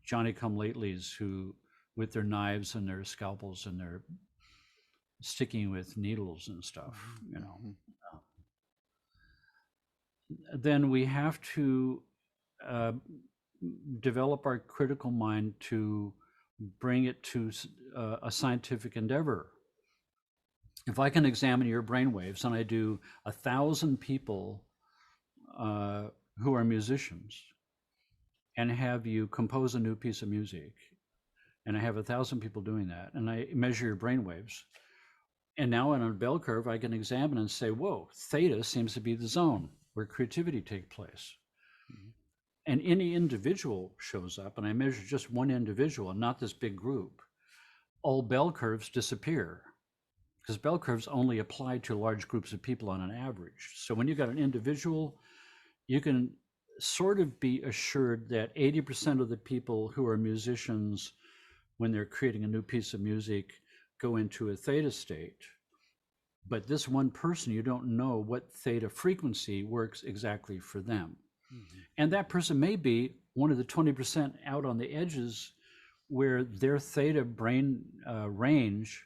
Johnny come latelys who, with their knives and their scalpels and their sticking with needles and stuff, then we have to uh, develop our critical mind to bring it to a scientific endeavor. If I can examine your brainwaves, and I do 1,000 people who are musicians, and have you compose a new piece of music, and I have 1,000 people doing that, and I measure your brainwaves, and now on a bell curve, I can examine and say, whoa, theta seems to be the zone where creativity takes place. And any individual shows up, and I measure just one individual and not this big group, all bell curves disappear, because bell curves only apply to large groups of people on an average. So when you've got an individual, you can sort of be assured that 80% of the people who are musicians, when they're creating a new piece of music, go into a theta state. But this one person, you don't know what theta frequency works exactly for them. And that person may be one of the 20% out on the edges where their theta brain range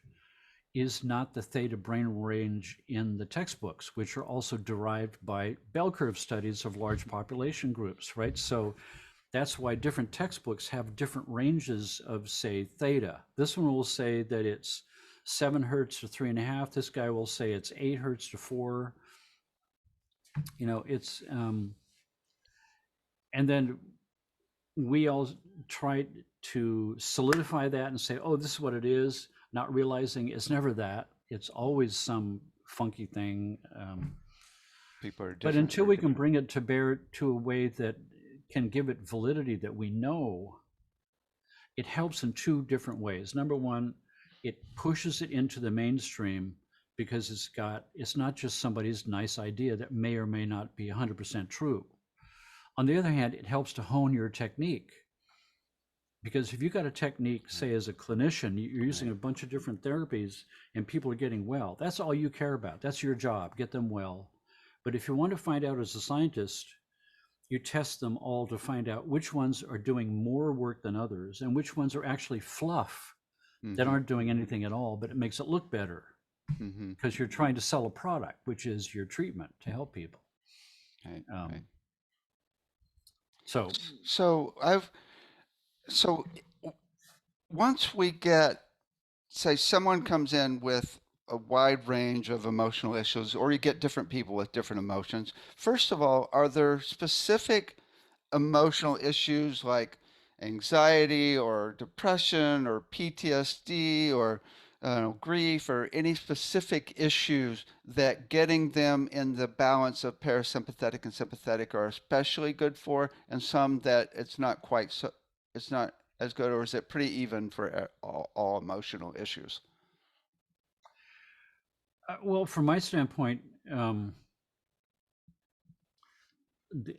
is not the theta brain range in the textbooks, which are also derived by bell curve studies of large population groups, right? So that's why different textbooks have different ranges of, say, theta. This one will say that it's 7 hertz to 3.5. This guy will say it's 8 hertz to 4. It's and then we all try to solidify that and say, oh, this is what it is, not realizing it's never that. It's always some funky thing. People are But different. until we can bring it to bear to a way that can give it validity that we know, it helps in two different ways. Number one, it pushes it into the mainstream because it's not just somebody's nice idea that may or may not be 100% true. On the other hand, it helps to hone your technique. Because if you've got a technique, say as a clinician, you're using a bunch of different therapies and people are getting well, that's all you care about. That's your job, get them well. But if you want to find out as a scientist, you test them all to find out which ones are doing more work than others and which ones are actually fluff that aren't doing anything at all, but it makes it look better because you're trying to sell a product, which is your treatment to help people. Right. So So once we get, say, someone comes in with a wide range of emotional issues, or you get different people with different emotions. First of all, are there specific emotional issues like anxiety or depression or PTSD or grief or any specific issues that getting them in the balance of parasympathetic and sympathetic are especially good for, and some that it's not quite so, it's not as good, or is it pretty even for all emotional issues? well, from my standpoint,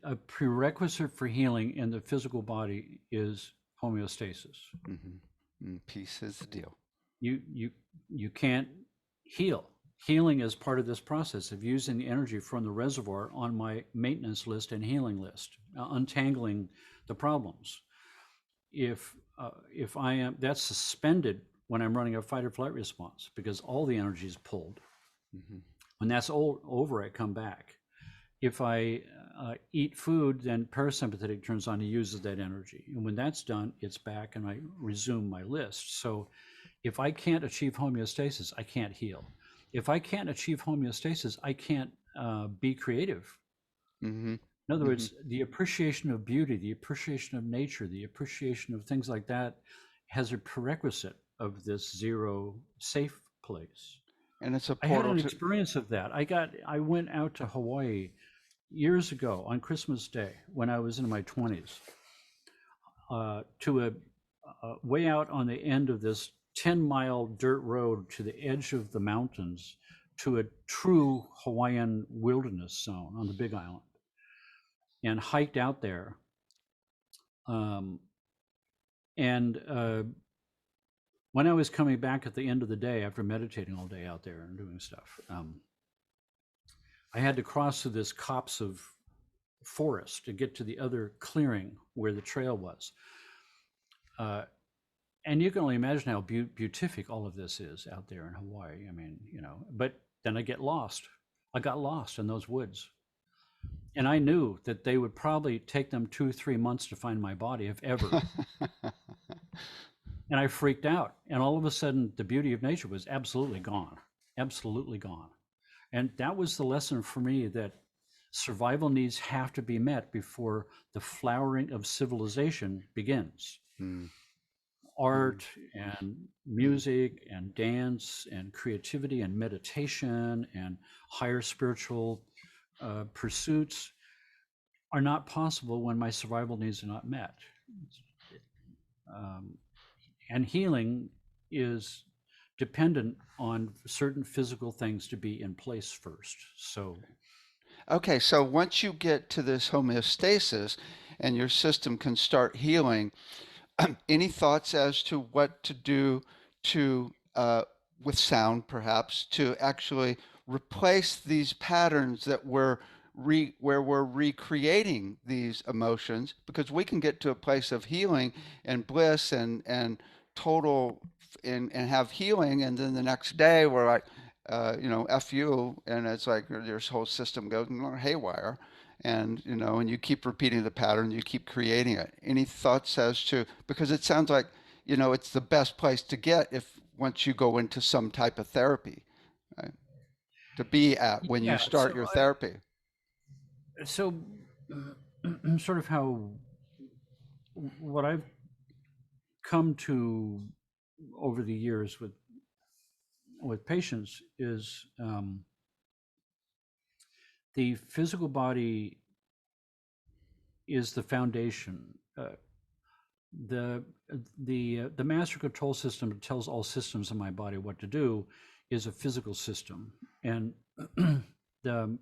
a prerequisite for healing in the physical body is homeostasis. Peace is the deal. You can't heal. Healing is part of this process of using the energy from the reservoir on my maintenance list and healing list, untangling the problems. If I am, that's suspended when I'm running a fight or flight response because all the energy is pulled. When that's all over, I come back. If I eat food, then parasympathetic turns on and uses that energy. And when that's done, it's back and I resume my list. So if I can't achieve homeostasis, I can't heal. If I can't achieve homeostasis, I can't be creative. In other words, the appreciation of beauty, the appreciation of nature, the appreciation of things like that has a prerequisite of this zero safe place. And it's a I had portal an to. experience of that. I went out to Hawaii years ago on Christmas Day when I was in my 20s to a way out on the end of this 10-mile dirt road to the edge of the mountains to a true Hawaiian wilderness zone on the Big Island, and hiked out there. When I was coming back at the end of the day after meditating all day out there and doing stuff, I had to cross through this copse of forest to get to the other clearing where the trail was. And you can only imagine how beatific all of this is out there in Hawaii. I mean, but then I got lost in those woods. And I knew that they would probably take them 2-3 months to find my body, if ever. And I freaked out. And all of a sudden, the beauty of nature was absolutely gone. And that was the lesson for me, that survival needs have to be met before the flowering of civilization begins. Art and music and dance and creativity and meditation and higher spiritual pursuits are not possible when my survival needs are not met. And healing is dependent on certain physical things to be in place first. So Okay, so once you get to this homeostasis and your system can start healing, any thoughts as to what to do to, with sound perhaps, to actually replace these patterns that where we're recreating these emotions? Because we can get to a place of healing and bliss and total and have healing, and then the next day we're like, F you, and it's like your whole system goes haywire, and and you keep repeating the pattern, you keep creating it. Any thoughts as to, because it sounds like it's the best place to get if once you go into some type of therapy, right? To be at when you yeah, start your therapy. so sort of what I've come to over the years with patients is the physical body is the foundation. The the master control system that tells all systems in my body what to do is a physical system, and the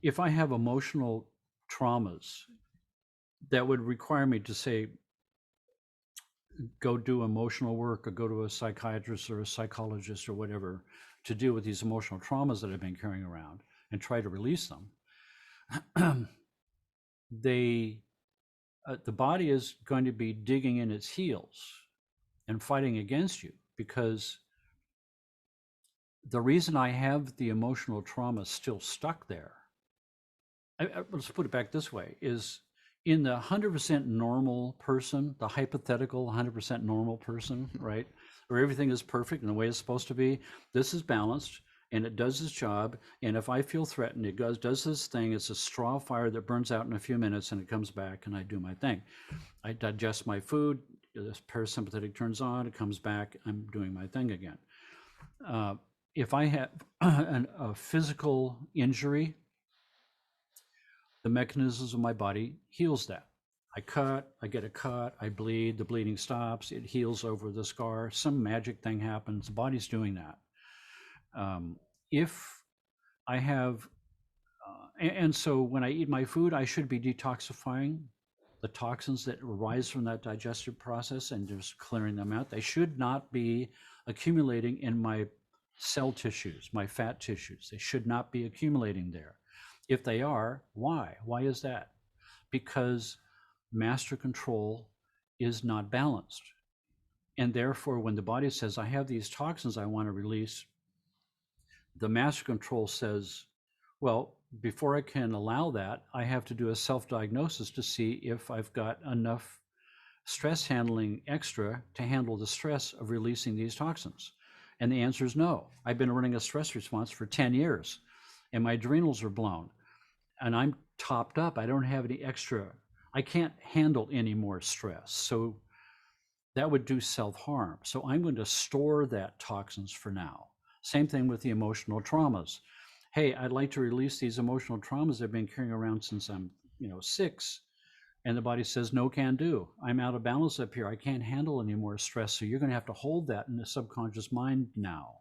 if I have emotional traumas that would require me to say go do emotional work or go to a psychiatrist or a psychologist or whatever to deal with these emotional traumas that I've been carrying around and try to release them, they the body is going to be digging in its heels and fighting against you, because the reason I have the emotional trauma still stuck there, let's put it back this way, is in the 100% normal person, the hypothetical 100% normal person, right, where everything is perfect and the way it's supposed to be, this is balanced and it does its job. And if I feel threatened, it does this thing. It's a straw fire that burns out in a few minutes and it comes back and I do my thing. I digest my food, this parasympathetic turns on, it comes back, I'm doing my thing again. If I have a physical injury, the mechanisms of my body heals that. I get a cut, I bleed, the bleeding stops, it heals over the scar, some magic thing happens, the body's doing that. If I have, and so when I eat my food, I should be detoxifying the toxins that arise from that digestive process and just clearing them out. They should not be accumulating in my cell tissues, my fat tissues. They should not be accumulating there. If they are, why? Why is that? Because master control is not balanced. And therefore, when the body says, I have these toxins I want to release, the master control says, well, before I can allow that, I have to do a self-diagnosis to see if I've got enough stress handling extra to handle the stress of releasing these toxins. And the answer is no. I've been running a stress response for 10 years and my adrenals are blown and I'm topped up. I don't have any extra. I can't handle any more stress. So that would do self-harm. So I'm going to store that toxins for now. Same thing with the emotional traumas. Hey, I'd like to release these emotional traumas I've been carrying around since I'm, 6. And the body says, no can do. I'm out of balance up here. I can't handle any more stress. So you're going to have to hold that in the subconscious mind now.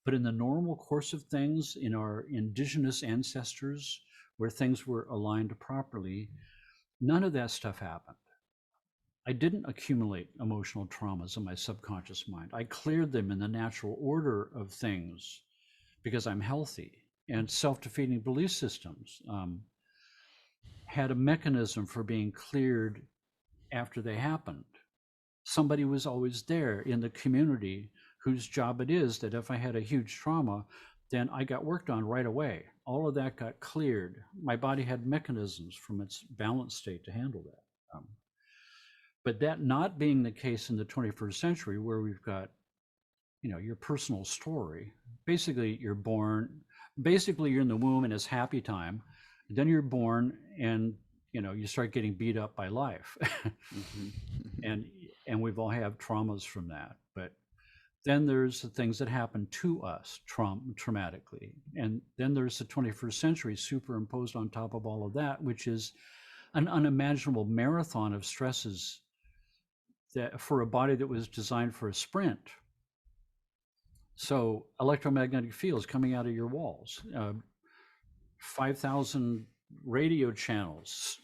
But in the normal course of things, in our indigenous ancestors, where things were aligned properly, none of that stuff happened. I didn't accumulate emotional traumas in my subconscious mind. I cleared them in the natural order of things because I'm healthy. And self-defeating belief systems had a mechanism for being cleared after they happened. Somebody was always there in the community whose job it is that if I had a huge trauma, then I got worked on right away. All of that got cleared. My body had mechanisms from its balanced state to handle that. But that not being the case in the 21st century, where we've got, your personal story. Basically, you're born, you're in the womb and it's happy time. Then you're born and, you start getting beat up by life. And we've all have traumas from that. But then there's the things that happen to us traumatically. And then there's the 21st century superimposed on top of all of that, which is an unimaginable marathon of stresses that for a body that was designed for a sprint. So electromagnetic fields coming out of your walls, 5,000 radio channels,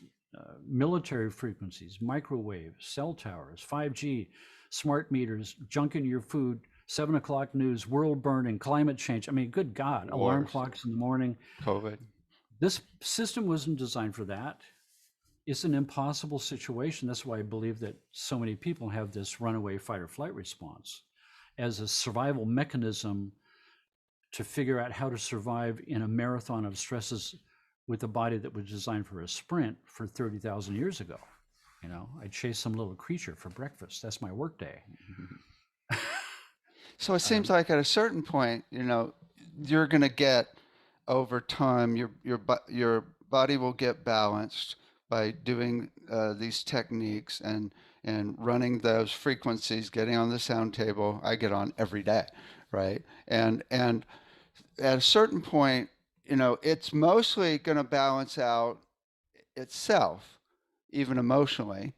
military frequencies, microwave, cell towers, 5G, smart meters, junk in your food, 7 o'clock news, world burning, climate change. I mean, good God, alarm clocks in the morning. COVID. This system wasn't designed for that. It's an impossible situation. That's why I believe that so many people have this runaway fight or flight response as a survival mechanism to figure out how to survive in a marathon of stresses with a body that was designed for a sprint for 30,000 years ago. I chase some little creature for breakfast. That's my work day. So it seems like at a certain point, you're going to get over time, your body will get balanced by doing these techniques and running those frequencies, getting on the sound table. I get on every day, right? And at a certain point, it's mostly going to balance out itself, even emotionally,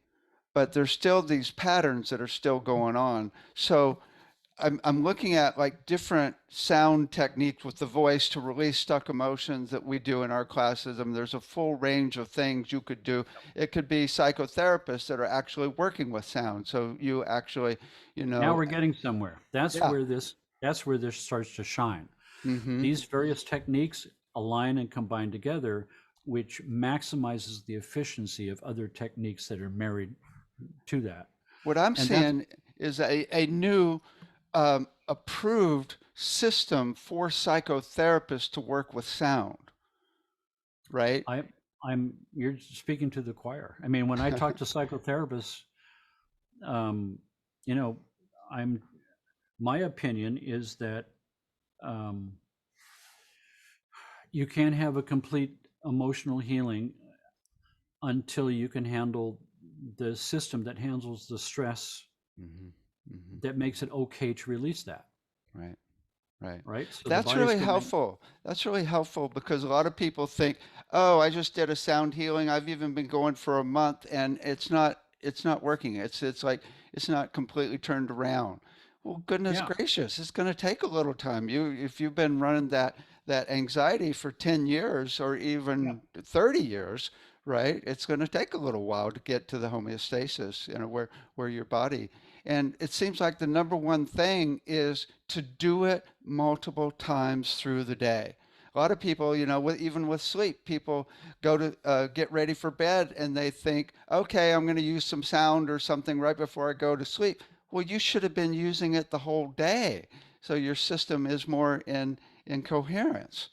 but there's still these patterns that are still going on. So I'm looking at like different sound techniques with the voice to release stuck emotions that we do in our classes. I mean, there's a full range of things you could do. It could be psychotherapists that are actually working with sound. So you actually, Now we're getting somewhere. yeah. That's where this starts to shine. Hmm. These various techniques align and combine together, which maximizes the efficiency of other techniques that are married to that. What I'm And that's seeing is a new approved system for psychotherapists to work with sound, right? I I'm you're speaking to the choir. I mean, when I talk to psychotherapists, um, you know, I'm my opinion is that um, you can't have a complete emotional healing until you can handle the system that handles the stress Hmm. Hmm. that makes it okay to release that, Right. Right. right? So the That's body's really going, helpful. That's really helpful because a lot of people think, "Oh, I just did a sound healing. I've even been going for a month and it's not working. It's like it's not completely turned around." Well, goodness yeah, gracious, it's going to take a little time. If you've been running that anxiety for 10 years or yeah, even 30 years, right? It's going to take a little while to get to the homeostasis, where your body. And it seems like the number one thing is to do it multiple times through the day. A lot of people, even with sleep, people go to get ready for bed and they think, okay, I'm going to use some sound or something right before I go to sleep. Well, you should have been using it the whole day. So your system is more in coherence.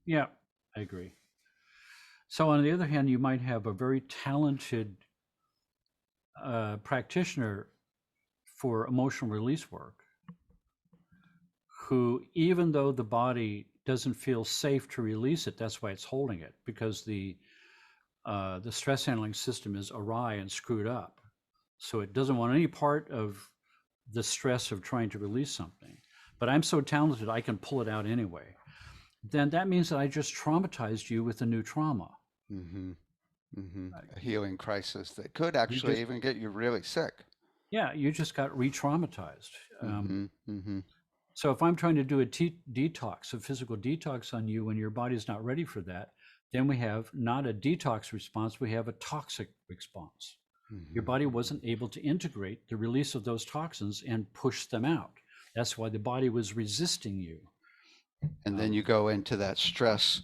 yeah, I agree. So on the other hand, you might have a very talented practitioner for emotional release work who, even though the body doesn't feel safe to release it, that's why it's holding it, because the stress handling system is awry and screwed up. So it doesn't want any part of the stress of trying to release something. But I'm so talented, I can pull it out anyway. Then that means that I just traumatized you with a new trauma. Hmm. Hmm. Uh, A healing crisis that could You actually just, even get you really sick. yeah, you just got re-traumatized. Hmm. Hmm. So if I'm trying to do a detox, a physical detox on you when your body's not ready for that, then we have not a detox response, we have a toxic response. Your Hmm. body wasn't able to integrate the release of those toxins and push them out. That's why the body was resisting you. And then Um, you go into that stress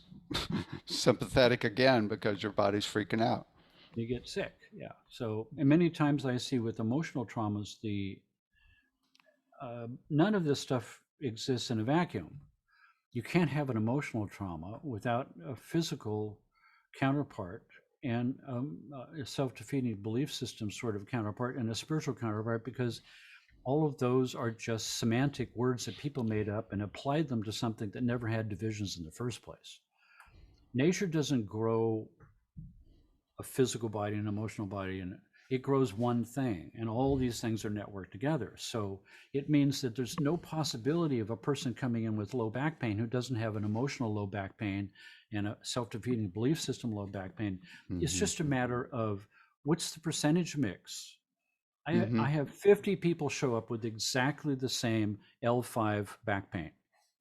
sympathetic again because your body's freaking out. you get sick. Yeah. So, and many times I see with emotional traumas, the none of this stuff exists in a vacuum. You can't have an emotional trauma without a physical counterpart and a self-defeating belief system sort of counterpart and a spiritual counterpart, because all of those are just semantic words that people made up and applied them to something that never had divisions in the first place. Nature doesn't grow a physical body and emotional body, and it grows one thing, and all these things are networked together. So it means that there's no possibility of a person coming in with low back pain who doesn't have an emotional low back pain and a self-defeating belief system low back pain. It's Hmm. just a matter of what's the percentage mix. Hmm. I have 50 people show up with exactly the same L5 back pain.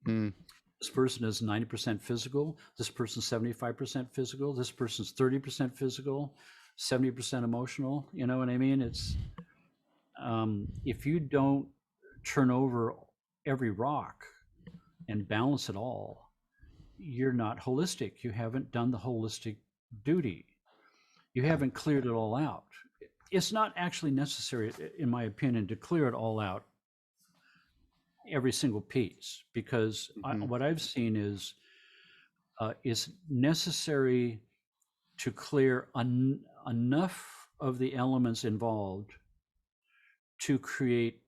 Mm. This person is 90% physical. This person's 75% physical. This person's 30% physical, 70% emotional. You know what I mean? It's if you don't turn over every rock and balance it all, you're not holistic. You haven't done the holistic duty. You Yeah. haven't cleared it all out. It's not actually necessary, in my opinion, to clear it all out every single piece, because Hmm. what I've seen is it's necessary to clear enough of the elements involved to create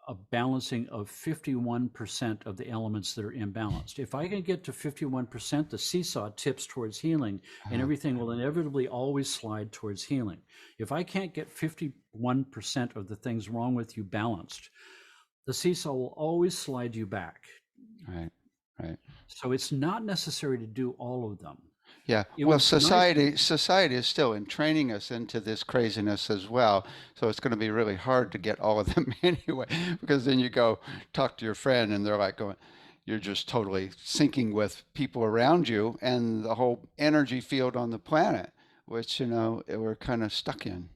a balancing of 51% of the elements that are imbalanced. If I can get to 51%, the seesaw tips towards healing, and everything will inevitably always slide towards healing. If I can't get 51% of the things wrong with you balanced, the seesaw will always slide you back. Right. Right. So it's not necessary to do all of them. Yeah. It Well, was nice. society is still in training us into this craziness as well. So it's going to be really hard to get all of them anyway, because then you go talk to your friend and they're like going, you're just totally syncing with people around you and the whole energy field on the planet, which, we're kind of stuck in.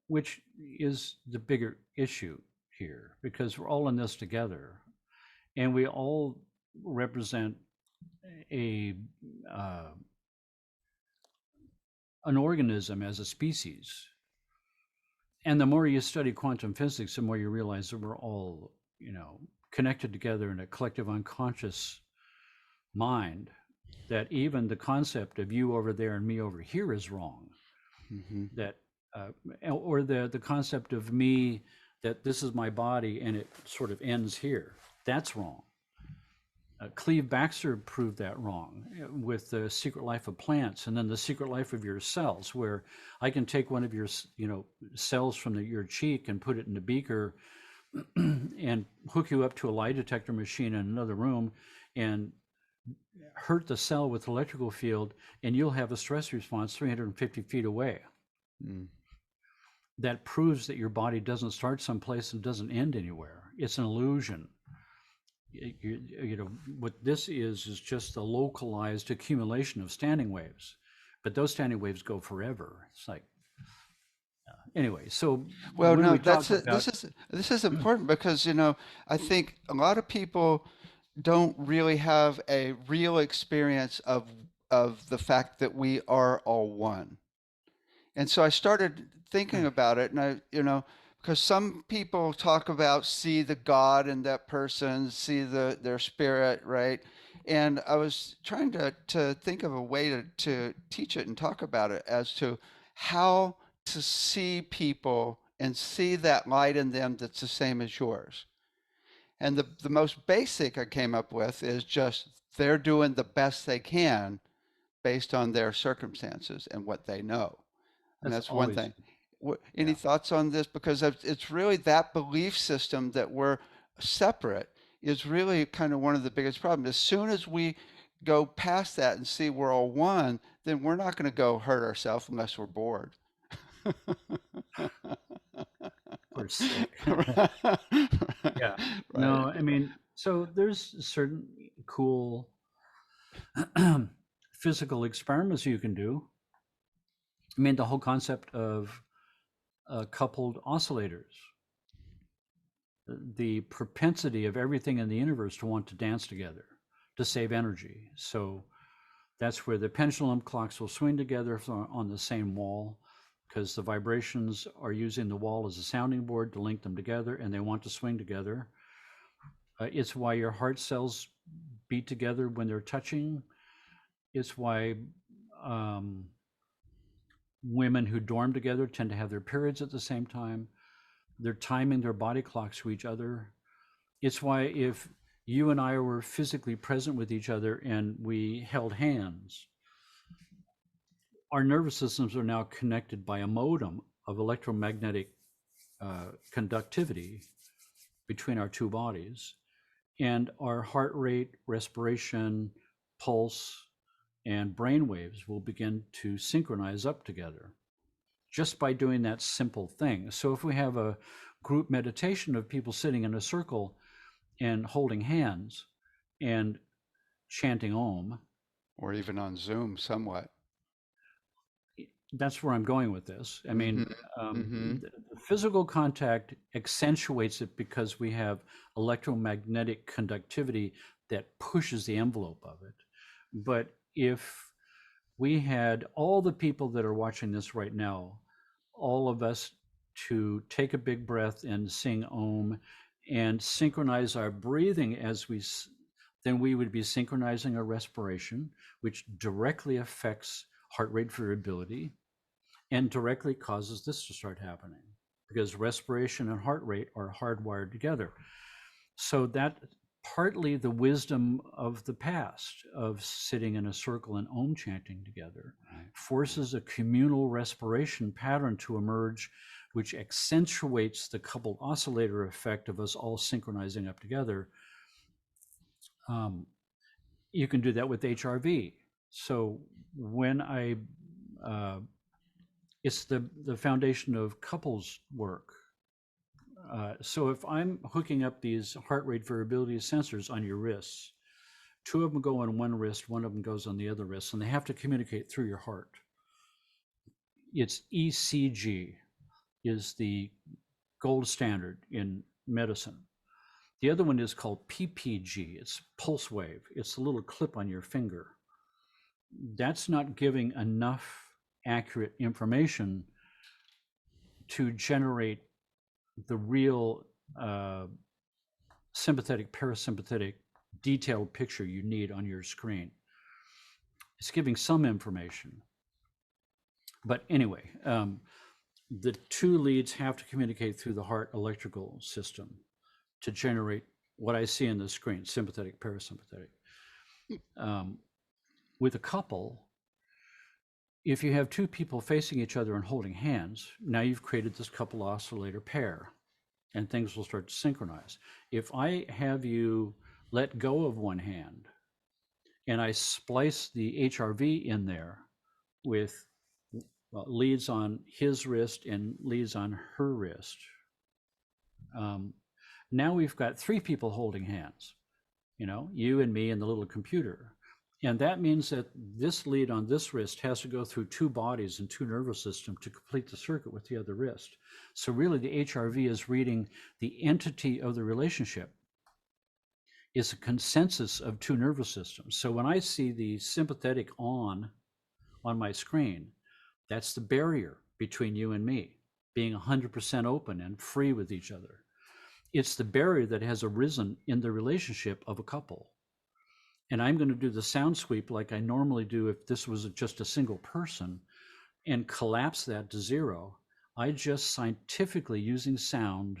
Which is the bigger issue here, because we're all in this together, and we all represent a an organism as a species. And the more you study quantum physics, the more you realize that we're all, connected together in a collective unconscious mind, that even the concept of you over there and me over here is wrong. Hmm. That or the concept of me, that this is my body and it sort of ends here, that's wrong. Cleve Baxter proved that wrong with the secret life of plants, and then the secret life of your cells, where I can take one of your cells from your cheek and put it in a beaker and hook you up to a lie detector machine in another room and hurt the cell with electrical field, and you'll have a stress response 350 feet away. Mm. That proves that your body doesn't start someplace and doesn't end anywhere. It's an illusion. What this is just a localized accumulation of standing waves, but those standing waves go forever. It's like, anyway, so Well, when no, we talk about, this is important because, I think a lot of people don't really have a real experience of the fact that we are all one. And so I started thinking about it, and because some people talk about see the God in that person, see their spirit, right? And I was trying to think of a way to teach it and talk about it as to how to see people and see that light in them that's the same as yours. And the most basic I came up with is just they're doing the best they can based on their circumstances and what they know. And that's that's one always, thing. Any yeah, thoughts on this? Because it's really that belief system that we're separate is really kind of one of the biggest problems. As soon as we go past that and see we're all one, then we're not going to go hurt ourselves unless we're bored. or sick. Right. Yeah. Right. No, I mean, so there's certain cool physical experiments you can do. I mean, the whole concept of coupled oscillators, the propensity of everything in the universe to want to dance together to save energy. So that's where the pendulum clocks will swing together on the same wall, because the vibrations are using the wall as a sounding board to link them together, and they want to swing together. It's why your heart cells beat together when they're touching. It's why um, women who dorm together tend to have their periods at the same time. They're timing their body clocks to each other. It's why if you and I were physically present with each other and we held hands, our nervous systems are now connected by a modem of electromagnetic conductivity between our two bodies, and our heart rate, respiration, pulse, and brain waves will begin to synchronize up together just by doing that simple thing. So if we have a group meditation of people sitting in a circle and holding hands and chanting Om, Or even on Zoom somewhat. that's where I'm going with this. I Mm-hmm. mean, Mm-hmm. the physical contact accentuates it because we have electromagnetic conductivity that pushes the envelope of it. But if we had all the people that are watching this right now, all of us, to take a big breath and sing Om and synchronize our breathing as then we would be synchronizing our respiration, which directly affects heart rate variability and directly causes this to start happening, because respiration and heart rate are hardwired together. So that partly the wisdom of the past of sitting in a circle and Om chanting together forces a communal respiration pattern to emerge, which accentuates the coupled oscillator effect of us all synchronizing up together. You can do that with HRV. So when it's the foundation of couples work. So if I'm hooking up these heart rate variability sensors on your wrists, two of them go on one wrist, one of them goes on the other wrist, and they have to communicate through your heart. It's ECG is the gold standard in medicine. The other one is called PPG. It's pulse wave. It's a little clip on your finger. That's not giving enough accurate information to generate the real sympathetic, parasympathetic, detailed picture you need on your screen. It's giving some information. But anyway, the two leads have to communicate through the heart electrical system to generate what I see on the screen, sympathetic, parasympathetic. With a couple, if you have two people facing each other and holding hands, now you've created this couple oscillator pair, and things will start to synchronize. If I have you let go of one hand and I splice the HRV in there with leads on his wrist and leads on her wrist, now we've got three people holding hands, you and me and the little computer. And that means that this lead on this wrist has to go through two bodies and two nervous systems to complete the circuit with the other wrist. So really the HRV is reading the entity of the relationship. It's a consensus of two nervous systems. So when I see the sympathetic on my screen, that's the barrier between you and me, being 100% open and free with each other. It's the barrier that has arisen in the relationship of a couple. And I'm going to do the sound sweep like I normally do if this was just a single person and collapse that to zero. I just scientifically, using sound,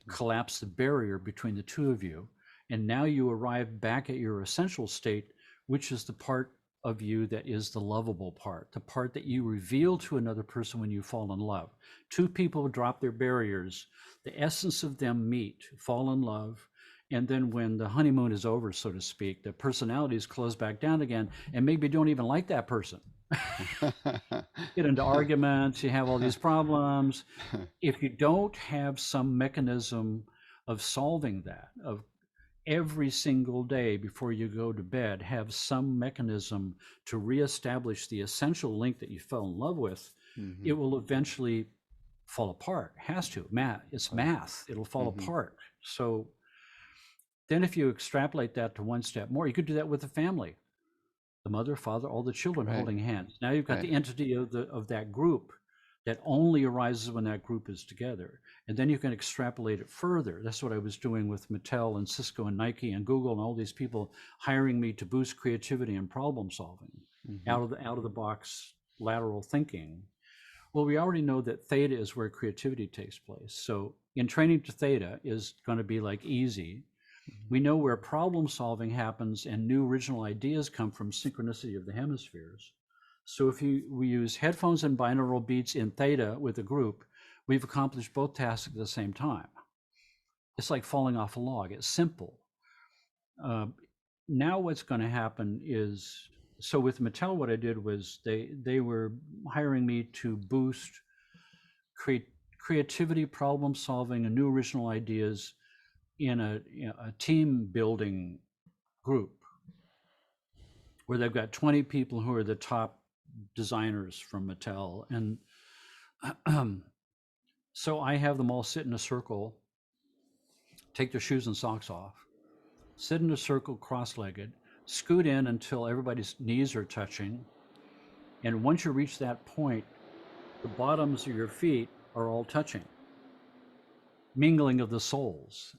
collapse the barrier between the two of you. And now you arrive back at your essential state, which is the part of you that is the lovable part, the part that you reveal to another person when you fall in love. Two people drop their barriers, the essence of them meet, fall in love, and then when the honeymoon is over, so to speak, the personalities close back down again, and maybe don't even like that person. Get into arguments, you have all these problems. If you don't have some mechanism of solving that, of every single day before you go to bed, have some mechanism to reestablish the essential link that you fell in love with, it will eventually fall apart. It has to. It's math. It'll fall apart. So then if you extrapolate that to one step more, you could do that with the family, the mother, father, all the children holding hands. Now you've got the entity of that group that only arises when that group is together. And then you can extrapolate it further. That's what I was doing with Mattel and Cisco and Nike and Google and all these people hiring me to boost creativity and problem solving, out of the box lateral thinking. Well, we already know that theta is where creativity takes place. So in training to theta is going to be like easy. We know where problem solving happens and new original ideas come from synchronicity of the hemispheres. So if we use headphones and binaural beats in theta with a group, we've accomplished both tasks at the same time. It's like falling off a log. It's simple. Now what's going to happen is, so with Mattel, what I did was they were hiring me to boost creativity, problem solving, and new original ideas in a team building group where they've got 20 people who are the top designers from Mattel. And so I have them all sit in a circle, take their shoes and socks off, sit in a circle cross-legged, scoot in until everybody's knees are touching. And once you reach that point, the bottoms of your feet are all touching. Mingling of the souls.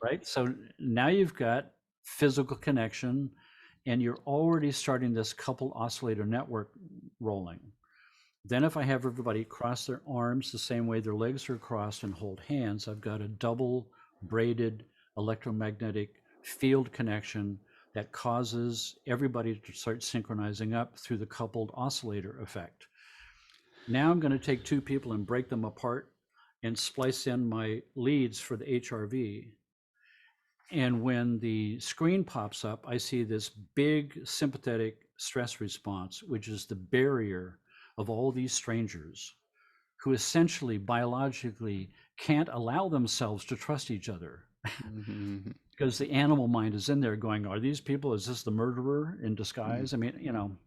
Right? So now you've got physical connection and you're already starting this coupled oscillator network rolling. Then if I have everybody cross their arms the same way their legs are crossed and hold hands, I've got a double braided electromagnetic field connection that causes everybody to start synchronizing up through the coupled oscillator effect. Now I'm going to take two people and break them apart and splice in my leads for the HRV. And when the screen pops up, I see this big sympathetic stress response, which is the barrier of all these strangers who essentially biologically can't allow themselves to trust each other Mhm. because the animal mind is in there going, are these people, is this the murderer in Mm. disguise? I mean,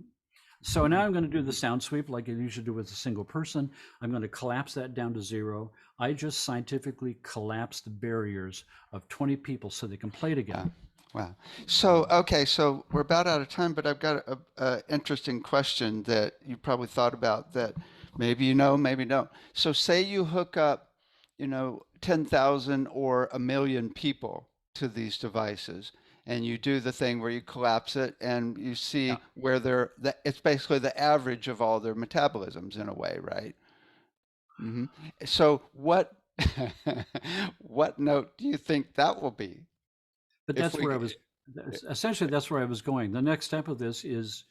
so now I'm going to do the sound sweep like I usually do with a single person. I'm going to collapse that down to 0. I just scientifically collapsed the barriers of 20 people so they can play together. Wow. So, okay, so we're about out of time, but I've got a interesting question that you probably thought about that maybe you know, maybe don't. So say you hook up, 10,000 or a million people to these devices, and you do the thing where you collapse it and you Yeah. see where it's basically the average of all their metabolisms in a way, right? Hmm. So what, what note do you think that will be? But If that's where I we, was, essentially, that's where I was going. The next step of this is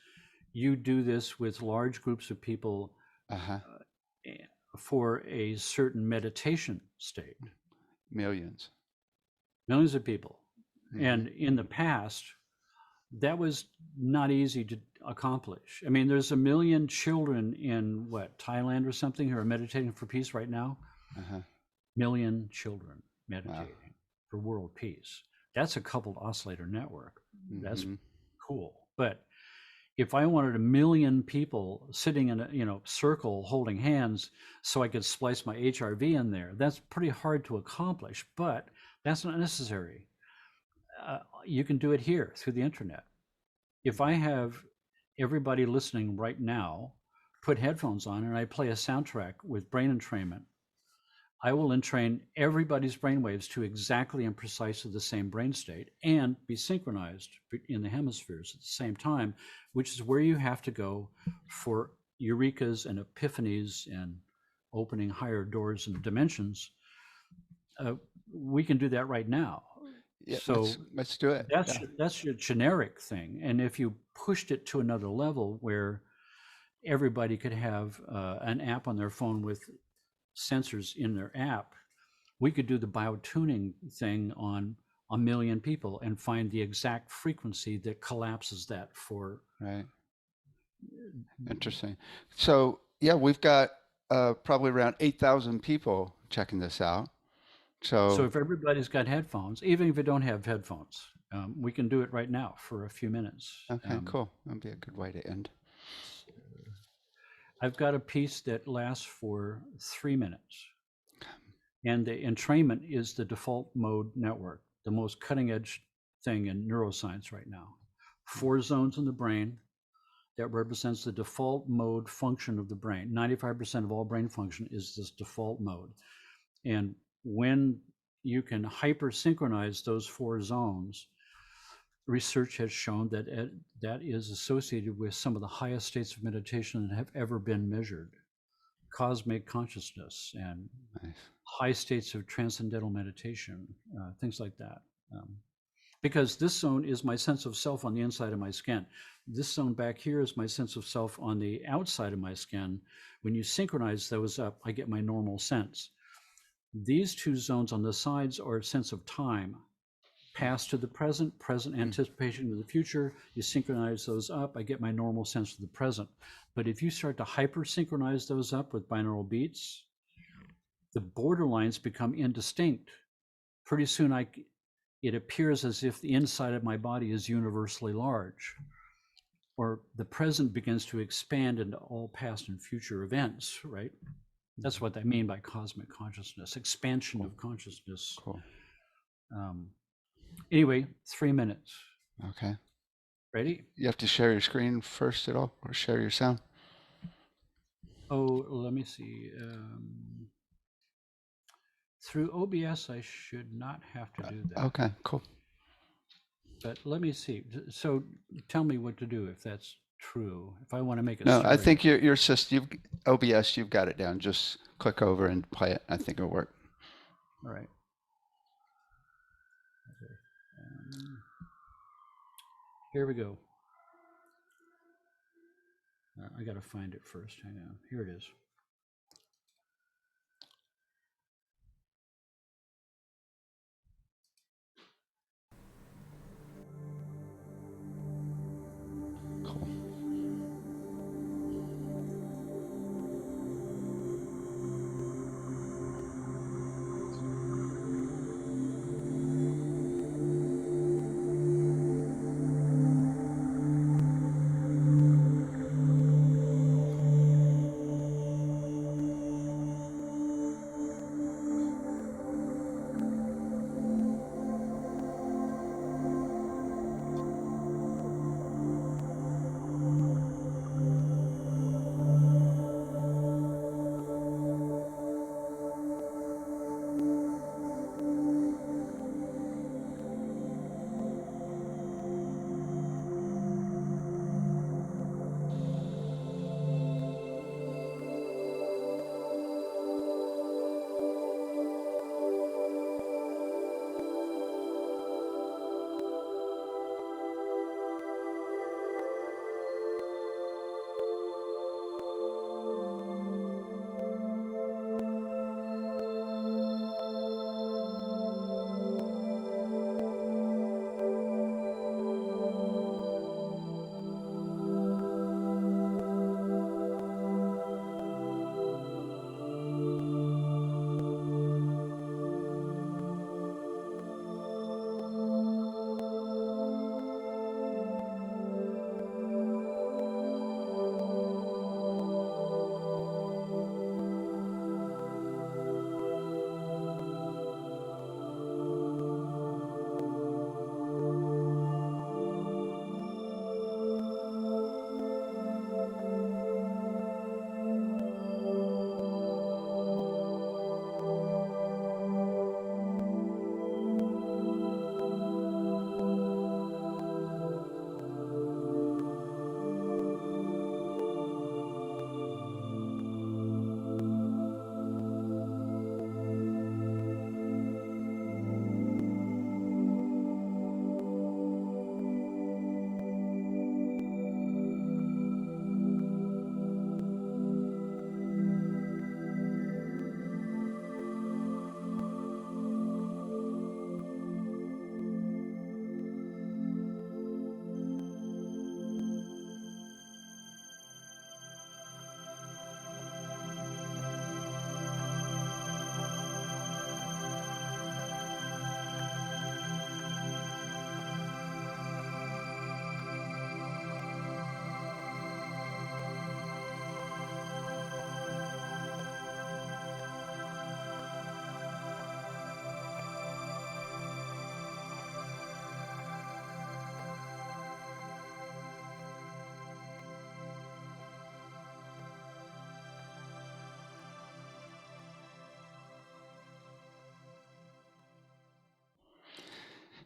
you do this with large groups of people uh-huh, eh, for a certain meditation state, millions. millions of people. Hmm. And in the past, that was not easy to accomplish. I mean, there's a million children in what, Thailand or something who are meditating for peace right now. Uh-huh. Million children Wow. meditating for world peace. That's a coupled oscillator network. That's Hmm. cool. But if I wanted a million people sitting in a circle holding hands so I could splice my HRV in there, that's pretty hard to accomplish, but that's not necessary. You can do it here through the internet. If I have everybody listening right now put headphones on and I play a soundtrack with brain entrainment, I will entrain everybody's brainwaves to exactly and precisely the same brain state and be synchronized in the hemispheres at the same time, which is where you have to go for eurekas and epiphanies and opening higher doors and dimensions. We can do that right now. Yeah, So let's do it. that's Yeah. that's your generic thing. And if you pushed it to another level where everybody could have an app on their phone with sensors in their app, we could do the biotuning thing on a million people and find the exact frequency that collapses that for. Right. Interesting. So yeah, we've got probably around 8,000 people checking this out. So So if everybody's got headphones, even if you don't have headphones, we can do it right now for a few minutes. okay, cool. That'd be a good way to end. I've got a piece that lasts for 3 minutes. And the entrainment is the default mode network, the most cutting edge thing in neuroscience right now. 4 zones in the brain that represents the default mode function of the brain. 95% of all brain function is this default mode. And when you can hyper synchronize those 4 zones, research has shown that that is associated with some of the highest states of meditation that have ever been measured. Cosmic consciousness and Nice. high states of transcendental meditation, things like that. Because this zone is my sense of self on the inside of my skin. This zone back here is my sense of self on the outside of my skin. When you synchronize those up, I get my normal sense. These 2 zones on the sides are a sense of time, past to the present, present anticipation of the future. You synchronize those up, I get my normal sense of the present. But if you start to hyper synchronize those up with binaural beats, the borderlines become indistinct. Pretty soon it appears as if the inside of my body is universally large, or the present begins to expand into all past and future events, right? That's what I mean by cosmic consciousness, expansion of consciousness. Cool. Anyway, 3 minutes. Okay. Ready? You have to share your screen first at all, or share your sound. Oh, let me see. Through OBS, I should not have to do that. Okay, cool. But let me see. So tell me what to do if that's true. If I want to make it No, I serious. think your system, OBS, you've got it down. Just click over and play it. I think it'll work. All right. Okay. Here we go. I got to find it first. Hang on. Here it is.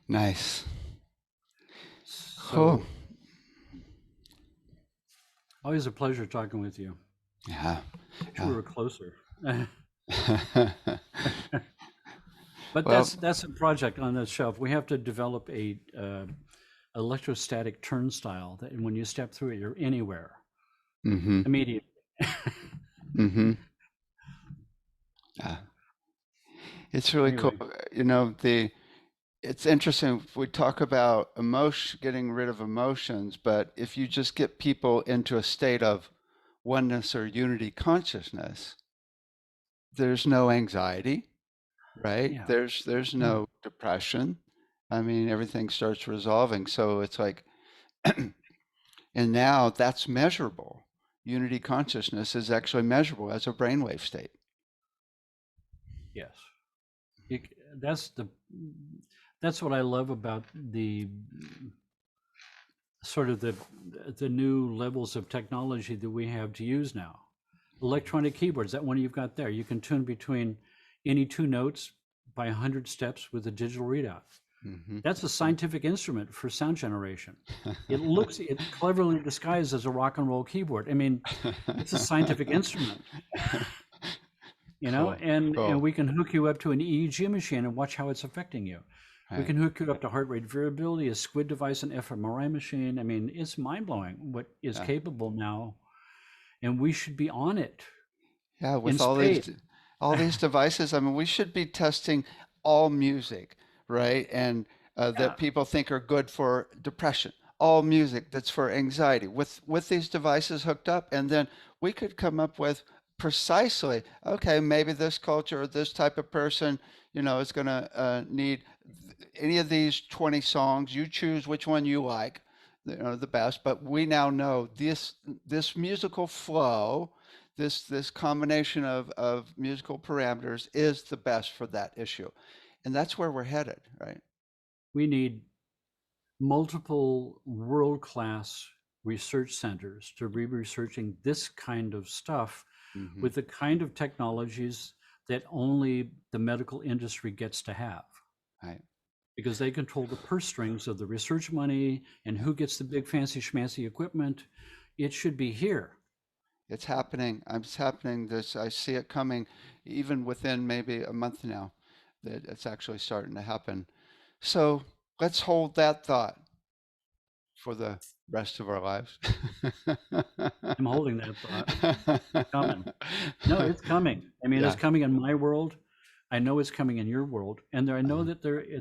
Nice. So Cool. always a pleasure talking with you. Yeah. Wish we were closer. Yeah. But Well, that's a project on the shelf. We have to develop a electrostatic turnstile that when you step through it, you're anywhere mm-hmm. immediately. Mm-hmm. Yeah. It's really cool. Anyway, You know, it's interesting. We talk about emotion, getting rid of emotions, but if you just get people into a state of oneness or unity consciousness, there's no anxiety, right? yeah. There's no depression. I mean, everything starts resolving. So it's like, and now that's measurable. Unity consciousness is actually measurable as a brainwave state. Yes. You c- that's the that's what I love about the sort of the new levels of technology that we have to use now. Electronic keyboards, that one you've got there, you can tune between any two notes by 100 steps with a digital readout. Mm-hmm. That's a scientific instrument for sound generation. It's cleverly disguised as a rock and roll keyboard. I mean, it's a scientific instrument, Cool. and Cool. we can hook you up to an EEG machine and watch how it's affecting you. We Right. can hook you up to heart rate variability, a squid device, an fMRI machine. I mean, it's mind blowing what is Yeah. capable now, and we should be on it Yeah, in with space. all these devices, I mean, we should be testing all music, right? And Yeah, that people think are good for depression, all music that's for anxiety, with these devices hooked up, and then we could come up with precisely, okay, maybe this culture or this type of person, is going to need any of these 20 songs. You choose which one you like, the best. But we now know this musical flow, this combination of musical parameters is the best for that issue. And that's where we're headed, right? we need multiple world class research centers to be researching this kind of stuff Hmm. with the kind of technologies that only the medical industry gets to have Right. because they control the purse strings of the research money and who gets the big fancy schmancy equipment. It should be here. It's happening. It's happening. I see it coming even within maybe a month now that it's actually starting to happen. So let's hold that thought for the rest of our lives. I'm holding that thought. It's coming. No, it's coming. I mean, it's Yeah. coming in my world. I know it's coming in your world, and I know Uh,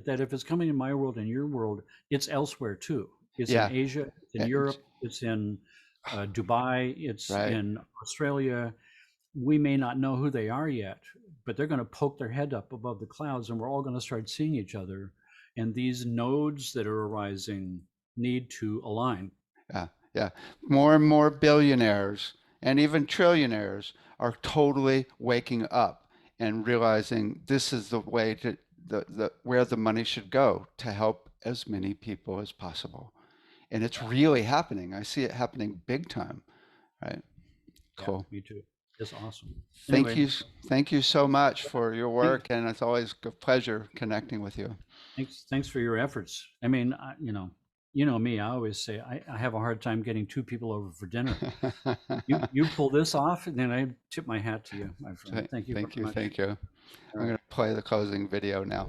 that if it's coming in my world and your world, it's elsewhere too. It's in yeah. Asia, it's in And, Europe, it's in Dubai, it's right. in Australia. We may not know who they are yet, but they're going to poke their head up above the clouds, and we're all going to start seeing each other. And these nodes that are arising need to align. Yeah. Yeah. More and more billionaires and even trillionaires are totally waking up and realizing this is the way to where the money should go to help as many people as possible. And it's Yeah, really happening. I see it happening big time, right? yeah, Cool. me too. It's awesome. Thank Anyway, you. Thank you so much for your thank, work, and it's always a pleasure connecting with you. thanks for your efforts. I mean, you know me. I always say I have a hard time getting two people over for dinner. You pull this off, and then I tip my hat to you, my friend. Thank you very Thank you. much. Thank you. All I'm going right. to play the closing video now.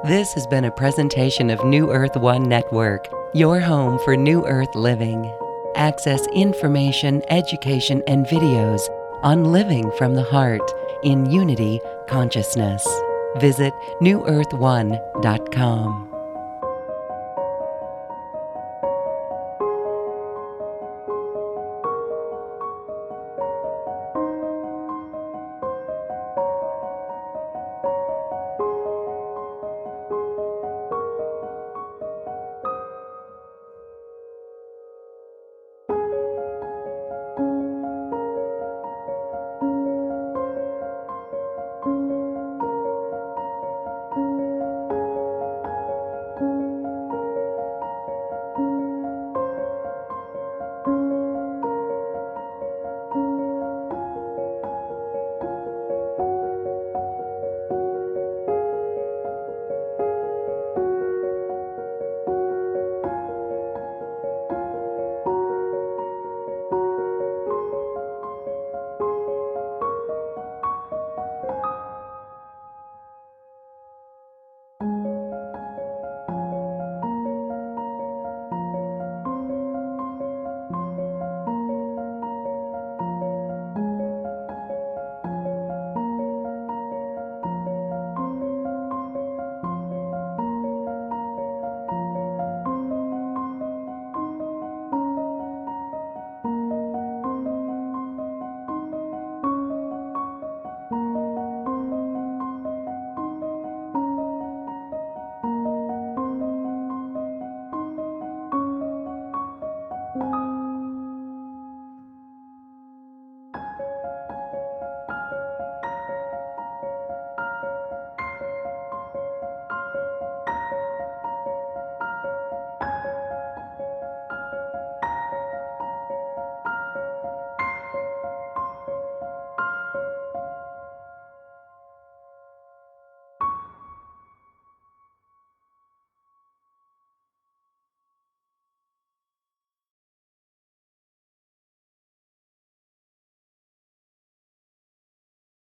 This has been a presentation of New Earth One Network, your home for New Earth living. Access information, education, and videos on living from the heart in Unity Consciousness. visit newearth1.com.